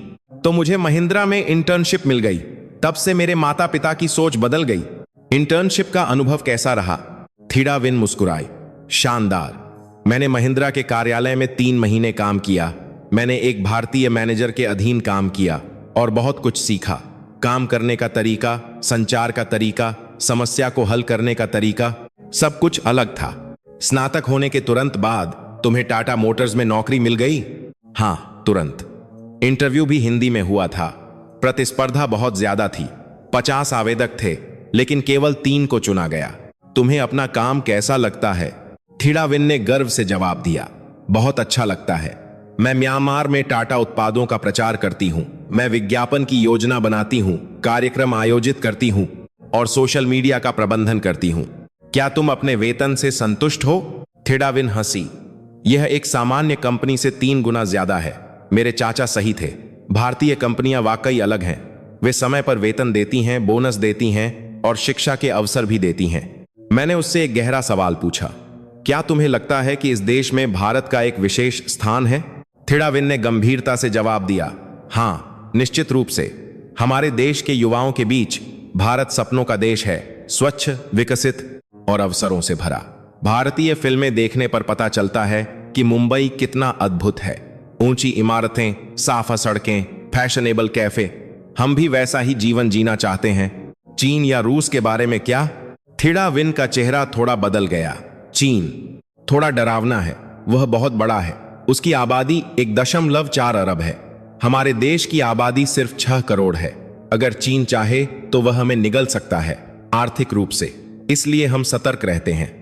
तो मुझे महिंद्रा में इंटर्नशिप मिल गई। तब से मेरे माता पिता की सोच बदल गई। इंटर्नशिप का अनुभव कैसा रहा? थीडा विन मुस्कुराई। शानदार। मैंने महिंद्रा के कार्यालय में 3 महीने काम किया। मैंने एक भारतीय मैनेजर के अधीन काम किया और बहुत कुछ सीखा। काम करने का तरीका, संचार का तरीका, समस्या को हल करने का तरीका, सब कुछ अलग था। स्नातक होने के तुरंत बाद तुम्हें टाटा मोटर्स में नौकरी मिल गई? हाँ, तुरंत। इंटरव्यू भी हिंदी में हुआ था। प्रतिस्पर्धा बहुत ज्यादा थी। 50 आवेदक थे, लेकिन केवल 3 को चुना गया। तुम्हें अपना काम कैसा लगता है? थीडा विन ने गर्व से जवाब दिया, बहुत अच्छा लगता है। मैं म्यांमार में टाटा उत्पादों का प्रचार करती हूं। मैं विज्ञापन की योजना बनाती हूं, कार्यक्रम आयोजित करती हूं और सोशल मीडिया का प्रबंधन करती हूं। क्या तुम अपने वेतन से संतुष्ट हो? थीडा विन हंसी। यह एक सामान्य कंपनी से 3 गुना ज्यादा है। मेरे चाचा सही थे। भारतीय कंपनियां वाकई अलग हैं। वे समय पर वेतन देती हैं, बोनस देती हैं और शिक्षा के अवसर भी देती हैं। मैंने उससे एक गहरा सवाल पूछा, क्या तुम्हें लगता है कि इस देश में भारत का एक विशेष स्थान है? थीडा विन ने गंभीरता से जवाब दिया, हाँ, निश्चित रूप से। हमारे देश के युवाओं के बीच भारत सपनों का देश है, स्वच्छ, विकसित और अवसरों से भरा। भारतीय फिल्में देखने पर पता चलता है कि मुंबई कितना अद्भुत है। ऊंची इमारतें, साफ सड़कें, फैशनेबल कैफे। हम भी वैसा ही जीवन जीना चाहते हैं। चीन या रूस के बारे में क्या? थीडा विन का चेहरा थोड़ा बदल गया। चीन थोड़ा डरावना है। वह बहुत बड़ा है। उसकी आबादी 1.4 अरब है। हमारे देश की आबादी सिर्फ 6 करोड़ है। अगर चीन चाहे तो वह हमें निगल सकता है, आर्थिक रूप से। इसलिए हम सतर्क रहते हैं।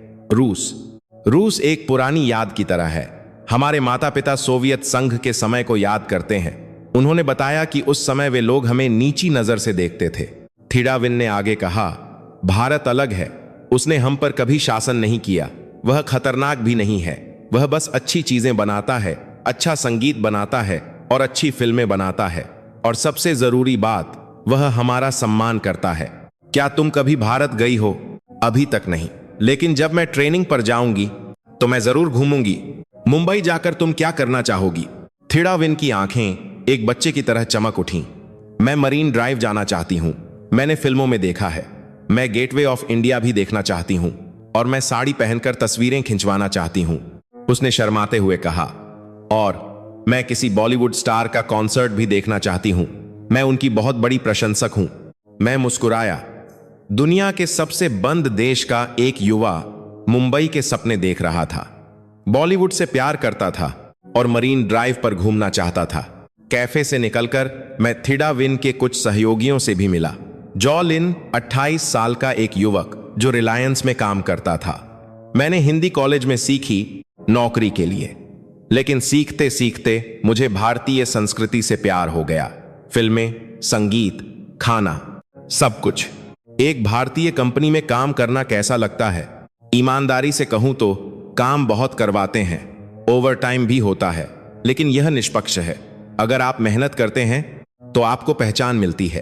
रूस एक पुरानी याद की तरह है। हमारे माता पिता सोवियत संघ के समय को याद करते हैं। उन्होंने बताया कि उस समय वे लोग हमें नीची नजर से देखते थे। थीडा विन ने आगे कहा, भारत अलग है। उसने हम पर कभी शासन नहीं किया। वह खतरनाक भी नहीं है। वह बस अच्छी चीजें बनाता है, अच्छा संगीत बनाता है और अच्छी फिल्में बनाता है। और सबसे जरूरी बात, वह हमारा सम्मान करता है। क्या तुम कभी भारत गई हो? अभी तक नहीं, लेकिन जब मैं ट्रेनिंग पर जाऊंगी तो मैं जरूर घूमूंगी। मुंबई जाकर तुम क्या करना चाहोगी? थीडा विन की आंखें एक बच्चे की तरह चमक उठीं। मैं मरीन ड्राइव जाना चाहती हूं। मैंने फिल्मों में देखा है। मैं गेटवे ऑफ इंडिया भी देखना चाहती हूं और मैं साड़ी पहनकर तस्वीरें खिंचवाना चाहती हूं। उसने शर्माते हुए कहा, और मैं किसी बॉलीवुड स्टार का कॉन्सर्ट भी देखना चाहती हूं। मैं उनकी बहुत बड़ी प्रशंसक हूं। मैं मुस्कुराया। दुनिया के सबसे बंद देश का एक युवा मुंबई के सपने देख रहा था। बॉलीवुड से प्यार करता था और मरीन ड्राइव पर घूमना चाहता था। कैफे से निकलकर मैं थीडा विन के कुछ सहयोगियों से भी मिला। जॉ लिन 28 साल का एक युवक जो रिलायंस में काम करता था। मैंने हिंदी कॉलेज में सीखी नौकरी के लिए, लेकिन सीखते सीखते मुझे भारतीय संस्कृति से प्यार हो गया। फिल्में, संगीत, खाना, सब कुछ। एक भारतीय कंपनी में काम करना कैसा लगता है? ईमानदारी से कहूं तो काम बहुत करवाते हैं, ओवर टाइम भी होता है, लेकिन यह निष्पक्ष है। अगर आप मेहनत करते हैं तो आपको पहचान मिलती है,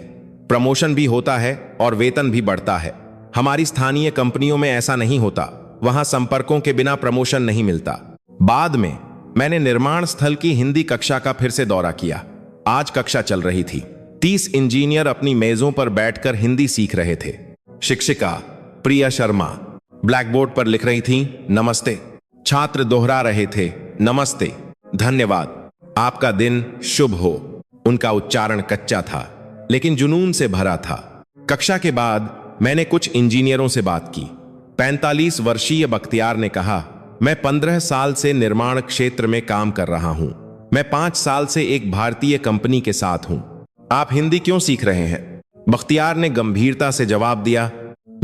प्रमोशन भी होता है और वेतन भी बढ़ता है। हमारी स्थानीय कंपनियों में ऐसा नहीं होता। वहां संपर्कों के बिना प्रमोशन नहीं मिलता। बाद में मैंने निर्माण स्थल की हिंदी कक्षा का फिर से दौरा किया। आज कक्षा चल रही थी। 30 इंजीनियर अपनी मेजों पर बैठकर हिंदी सीख रहे थे। शिक्षिका प्रिया शर्मा ब्लैक बोर्ड पर लिख रही थीं, नमस्ते। छात्र दोहरा रहे थे, नमस्ते, धन्यवाद, आपका दिन शुभ हो। उनका उच्चारण कच्चा था, लेकिन जुनून से भरा था। कक्षा के बाद मैंने कुछ इंजीनियरों से बात की। 45 वर्षीय बख्तियार ने कहा, मैं 15 साल से निर्माण क्षेत्र में काम कर रहा हूं। मैं 5 साल से एक भारतीय कंपनी के साथ हूं। आप हिंदी क्यों सीख रहे हैं? बख्तियार ने गंभीरता से जवाब दिया,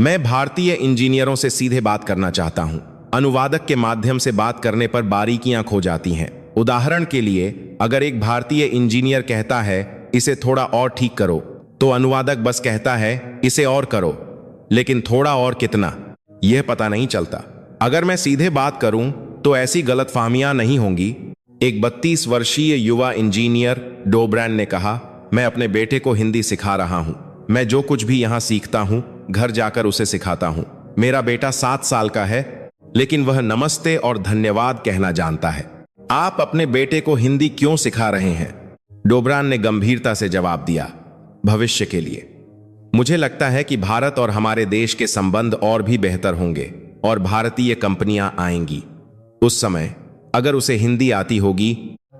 मैं भारतीय इंजीनियरों से सीधे बात करना चाहता हूं। अनुवादक के माध्यम से बात करने पर बारीकियां खो जाती हैं। उदाहरण के लिए, अगर एक भारतीय इंजीनियर कहता है इसे थोड़ा और ठीक करो, तो अनुवादक बस कहता है इसे और करो, लेकिन थोड़ा और कितना, यह पता नहीं चलता। अगर मैं सीधे बात करूं तो ऐसी गलतफहमियां नहीं होंगी। एक 32 वर्षीय युवा इंजीनियर डोब्रैन ने कहा, मैं अपने बेटे को हिंदी सिखा रहा हूं। मैं जो कुछ भी यहां सीखता हूं, घर जाकर उसे सिखाता हूं। मेरा बेटा 7 साल का है, लेकिन वह नमस्ते और धन्यवाद कहना जानता है। आप अपने बेटे को हिंदी क्यों सिखा रहे हैं? डोब्रान ने गंभीरता से जवाब दिया, भविष्य के लिए। मुझे लगता है कि भारत और हमारे देश के संबंध और भी बेहतर होंगे और भारतीय कंपनियां आएंगी। उस समय अगर उसे हिंदी आती होगी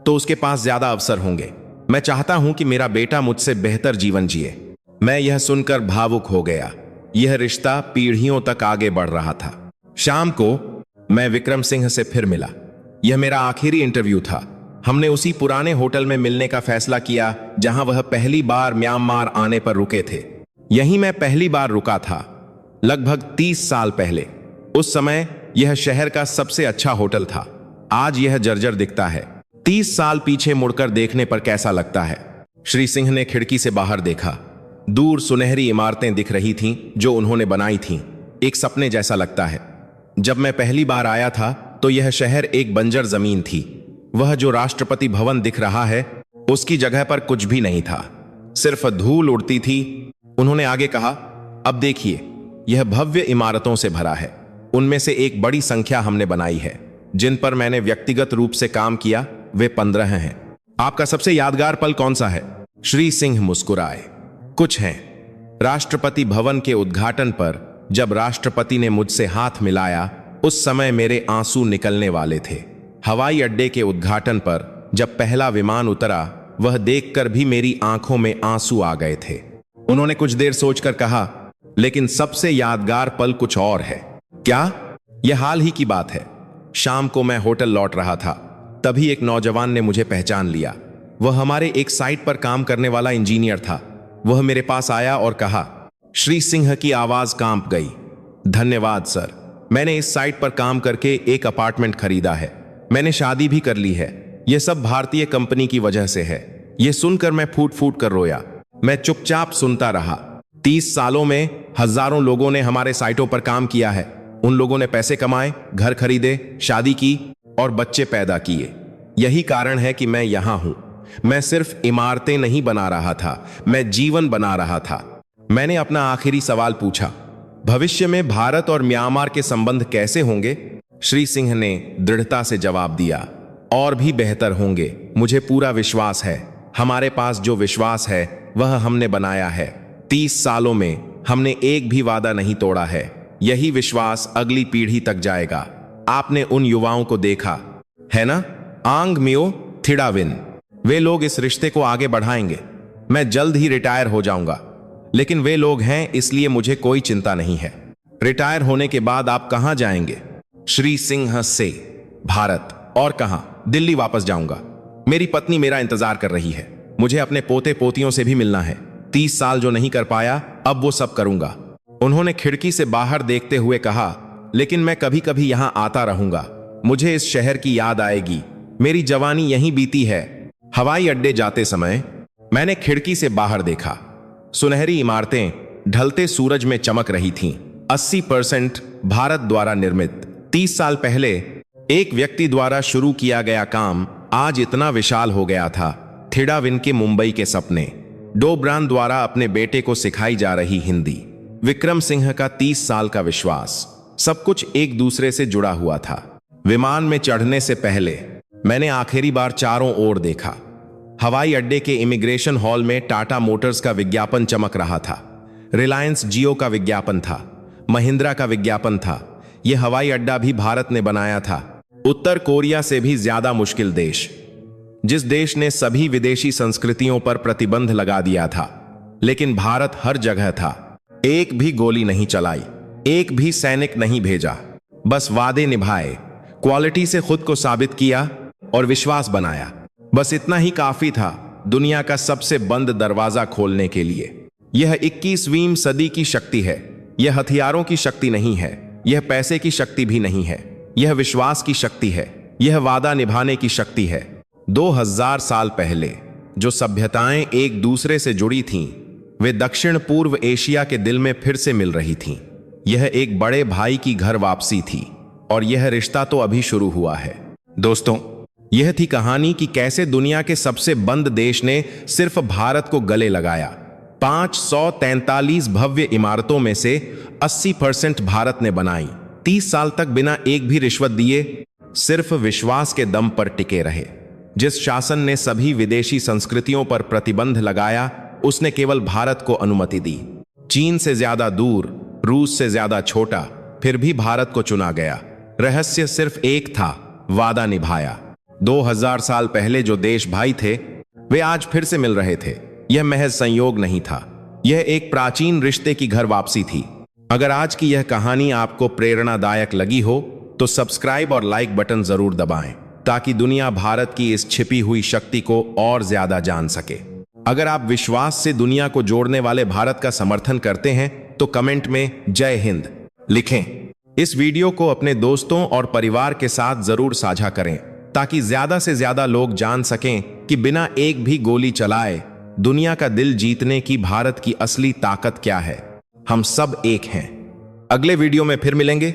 तो उसके पास ज्यादा अवसर होंगे। मैं चाहता हूं कि मेरा बेटा मुझसे बेहतर जीवन जिए। मैं यह सुनकर भावुक हो गया। यह रिश्ता पीढ़ियों तक आगे बढ़ रहा था। शाम को मैं विक्रम सिंह से फिर मिला। यह मेरा आखिरी इंटरव्यू था। हमने उसी पुराने होटल में मिलने का फैसला किया जहां वह पहली बार म्यांमार आने पर रुके थे। यहीं मैं पहली बार रुका था, लगभग 30 साल पहले। उस समय यह शहर का सबसे अच्छा होटल था। आज यह जर्जर दिखता है। 30 साल पीछे मुड़कर देखने पर कैसा लगता है? श्री सिंह ने खिड़की से बाहर देखा। दूर सुनहरी इमारतें दिख रही थीं जो उन्होंने बनाई थीं। एक सपने जैसा लगता है। जब मैं पहली बार आया था तो यह शहर एक बंजर जमीन थी। वह जो राष्ट्रपति भवन दिख रहा है, उसकी जगह पर कुछ भी नहीं था, सिर्फ धूल उड़ती थी। उन्होंने आगे कहा, अब देखिए, यह भव्य इमारतों से भरा है। उनमें से एक बड़ी संख्या हमने बनाई है। जिन पर मैंने व्यक्तिगत रूप से काम किया वे 15 हैं। आपका सबसे यादगार पल कौन सा है? श्री सिंह मुस्कुराए। कुछ हैं। राष्ट्रपति भवन के उद्घाटन पर जब राष्ट्रपति ने मुझसे हाथ मिलाया, उस समय मेरे आंसू निकलने वाले थे। हवाई अड्डे के उद्घाटन पर जब पहला विमान उतरा, वह देखकर भी मेरी आंखों में आंसू आ गए थे। उन्होंने कुछ देर सोचकर कहा, लेकिन सबसे यादगार पल कुछ और है। क्या? यह हाल ही की बात है। शाम को मैं होटल लौट रहा था, तभी एक नौजवान ने मुझे पहचान लिया। वह हमारे एक साइट पर काम करने वाला इंजीनियर था। वह मेरे पास आया और कहा, श्री सिंह की आवाज कांप गई। धन्यवाद सर, मैंने इस साइट पर काम करके एक अपार्टमेंट खरीदा है। मैंने शादी भी कर ली है। यह सब भारतीय कंपनी की वजह से है। यह सुनकर मैं फूट फूट कर रोया। मैं चुपचाप सुनता रहा। 30 सालों में हजारों लोगों ने हमारे साइटों पर काम किया है। उन लोगों ने पैसे कमाए, घर खरीदे, शादी की और बच्चे पैदा किए। यही कारण है कि मैं यहां हूं। मैं सिर्फ इमारतें नहीं बना रहा था, मैं जीवन बना रहा था। मैंने अपना आखिरी सवाल पूछा, भविष्य में भारत और म्यांमार के संबंध कैसे होंगे? श्री सिंह ने दृढ़ता से जवाब दिया, और भी बेहतर होंगे। मुझे पूरा विश्वास है। हमारे पास जो विश्वास है वह हमने बनाया है। 30 सालों में हमने एक भी वादा नहीं तोड़ा है। यही विश्वास अगली पीढ़ी तक जाएगा। आपने उन युवाओं को देखा है ना, आंग मियो थिडाविन। वे लोग इस रिश्ते को आगे बढ़ाएंगे। मैं जल्द ही रिटायर हो जाऊंगा, लेकिन वे लोग हैं, इसलिए मुझे कोई चिंता नहीं है। रिटायर होने के बाद आप कहां जाएंगे? श्री सिंह से भारत। और कहां? दिल्ली वापस जाऊंगा। मेरी पत्नी मेरा इंतजार कर रही है। मुझे अपने पोते पोतियों से भी मिलना है। 30 साल जो नहीं कर पाया, अब वो सब करूंगा। उन्होंने खिड़की से बाहर देखते हुए कहा, लेकिन मैं कभी कभी यहां आता रहूंगा। मुझे इस शहर की याद आएगी। मेरी जवानी यहीं बीती है। हवाई अड्डे जाते समय मैंने खिड़की से बाहर देखा। सुनहरी इमारतें ढलते सूरज में चमक रही थीं। 80% भारत द्वारा निर्मित। 30 साल पहले एक व्यक्ति द्वारा शुरू किया गया काम आज इतना विशाल हो गया था। थिडाविन के मुंबई के सपने, डोब्रान द्वारा अपने बेटे को सिखाई जा रही हिंदी, विक्रम सिंह का 30 साल का विश्वास, सब कुछ एक दूसरे से जुड़ा हुआ था। विमान में चढ़ने से पहले मैंने आखिरी बार चारों ओर देखा। हवाई अड्डे के इमिग्रेशन हॉल में टाटा मोटर्स का विज्ञापन चमक रहा था। रिलायंस जियो का विज्ञापन था। महिंद्रा का विज्ञापन था। यह हवाई अड्डा भी भारत ने बनाया था। उत्तर कोरिया से भी ज्यादा मुश्किल देश, जिस देश ने सभी विदेशी संस्कृतियों पर प्रतिबंध लगा दिया था, लेकिन भारत हर जगह था। एक भी गोली नहीं चलाई, एक भी सैनिक नहीं भेजा, बस वादे निभाए, क्वालिटी से खुद को साबित किया और विश्वास बनाया। बस इतना ही काफी था दुनिया का सबसे बंद दरवाजा खोलने के लिए। यह 21वीं सदी की शक्ति है। यह हथियारों की शक्ति नहीं है, यह पैसे की शक्ति भी नहीं है, यह विश्वास की शक्ति है, यह वादा निभाने की शक्ति है। 2000 साल पहले जो सभ्यताएं एक दूसरे से जुड़ी थीं, वे दक्षिण पूर्व एशिया के दिल में फिर से मिल रही थीं। यह एक बड़े भाई की घर वापसी थी और यह रिश्ता तो अभी शुरू हुआ है। दोस्तों, यह थी कहानी कि कैसे दुनिया के सबसे बंद देश ने सिर्फ भारत को गले लगाया। 543 भव्य इमारतों में से 80% भारत ने बनाई। 30 साल तक बिना एक भी रिश्वत दिए सिर्फ विश्वास के दम पर टिके रहे। जिस शासन ने सभी विदेशी संस्कृतियों पर प्रतिबंध लगाया, उसने केवल भारत को अनुमति दी। चीन से ज्यादा दूर, रूस से ज्यादा छोटा, फिर भी भारत को चुना गया। रहस्य सिर्फ एक था, वादा निभाया। 2000 साल पहले जो देश भाई थे, वे आज फिर से मिल रहे थे। यह महज संयोग नहीं था, यह एक प्राचीन रिश्ते की घर वापसी थी। अगर आज की यह कहानी आपको प्रेरणादायक लगी हो तो सब्सक्राइब और लाइक बटन जरूर दबाएं, ताकि दुनिया भारत की इस छिपी हुई शक्ति को और ज्यादा जान सके। अगर आप विश्वास से दुनिया को जोड़ने वाले भारत का समर्थन करते हैं तो कमेंट में जय हिंद लिखें। इस वीडियो को अपने दोस्तों और परिवार के साथ जरूर साझा करें, ताकि ज्यादा से ज्यादा लोग जान सकें कि बिना एक भी गोली चलाए दुनिया का दिल जीतने की भारत की असली ताकत क्या है। हम सब एक हैं। अगले वीडियो में फिर मिलेंगे।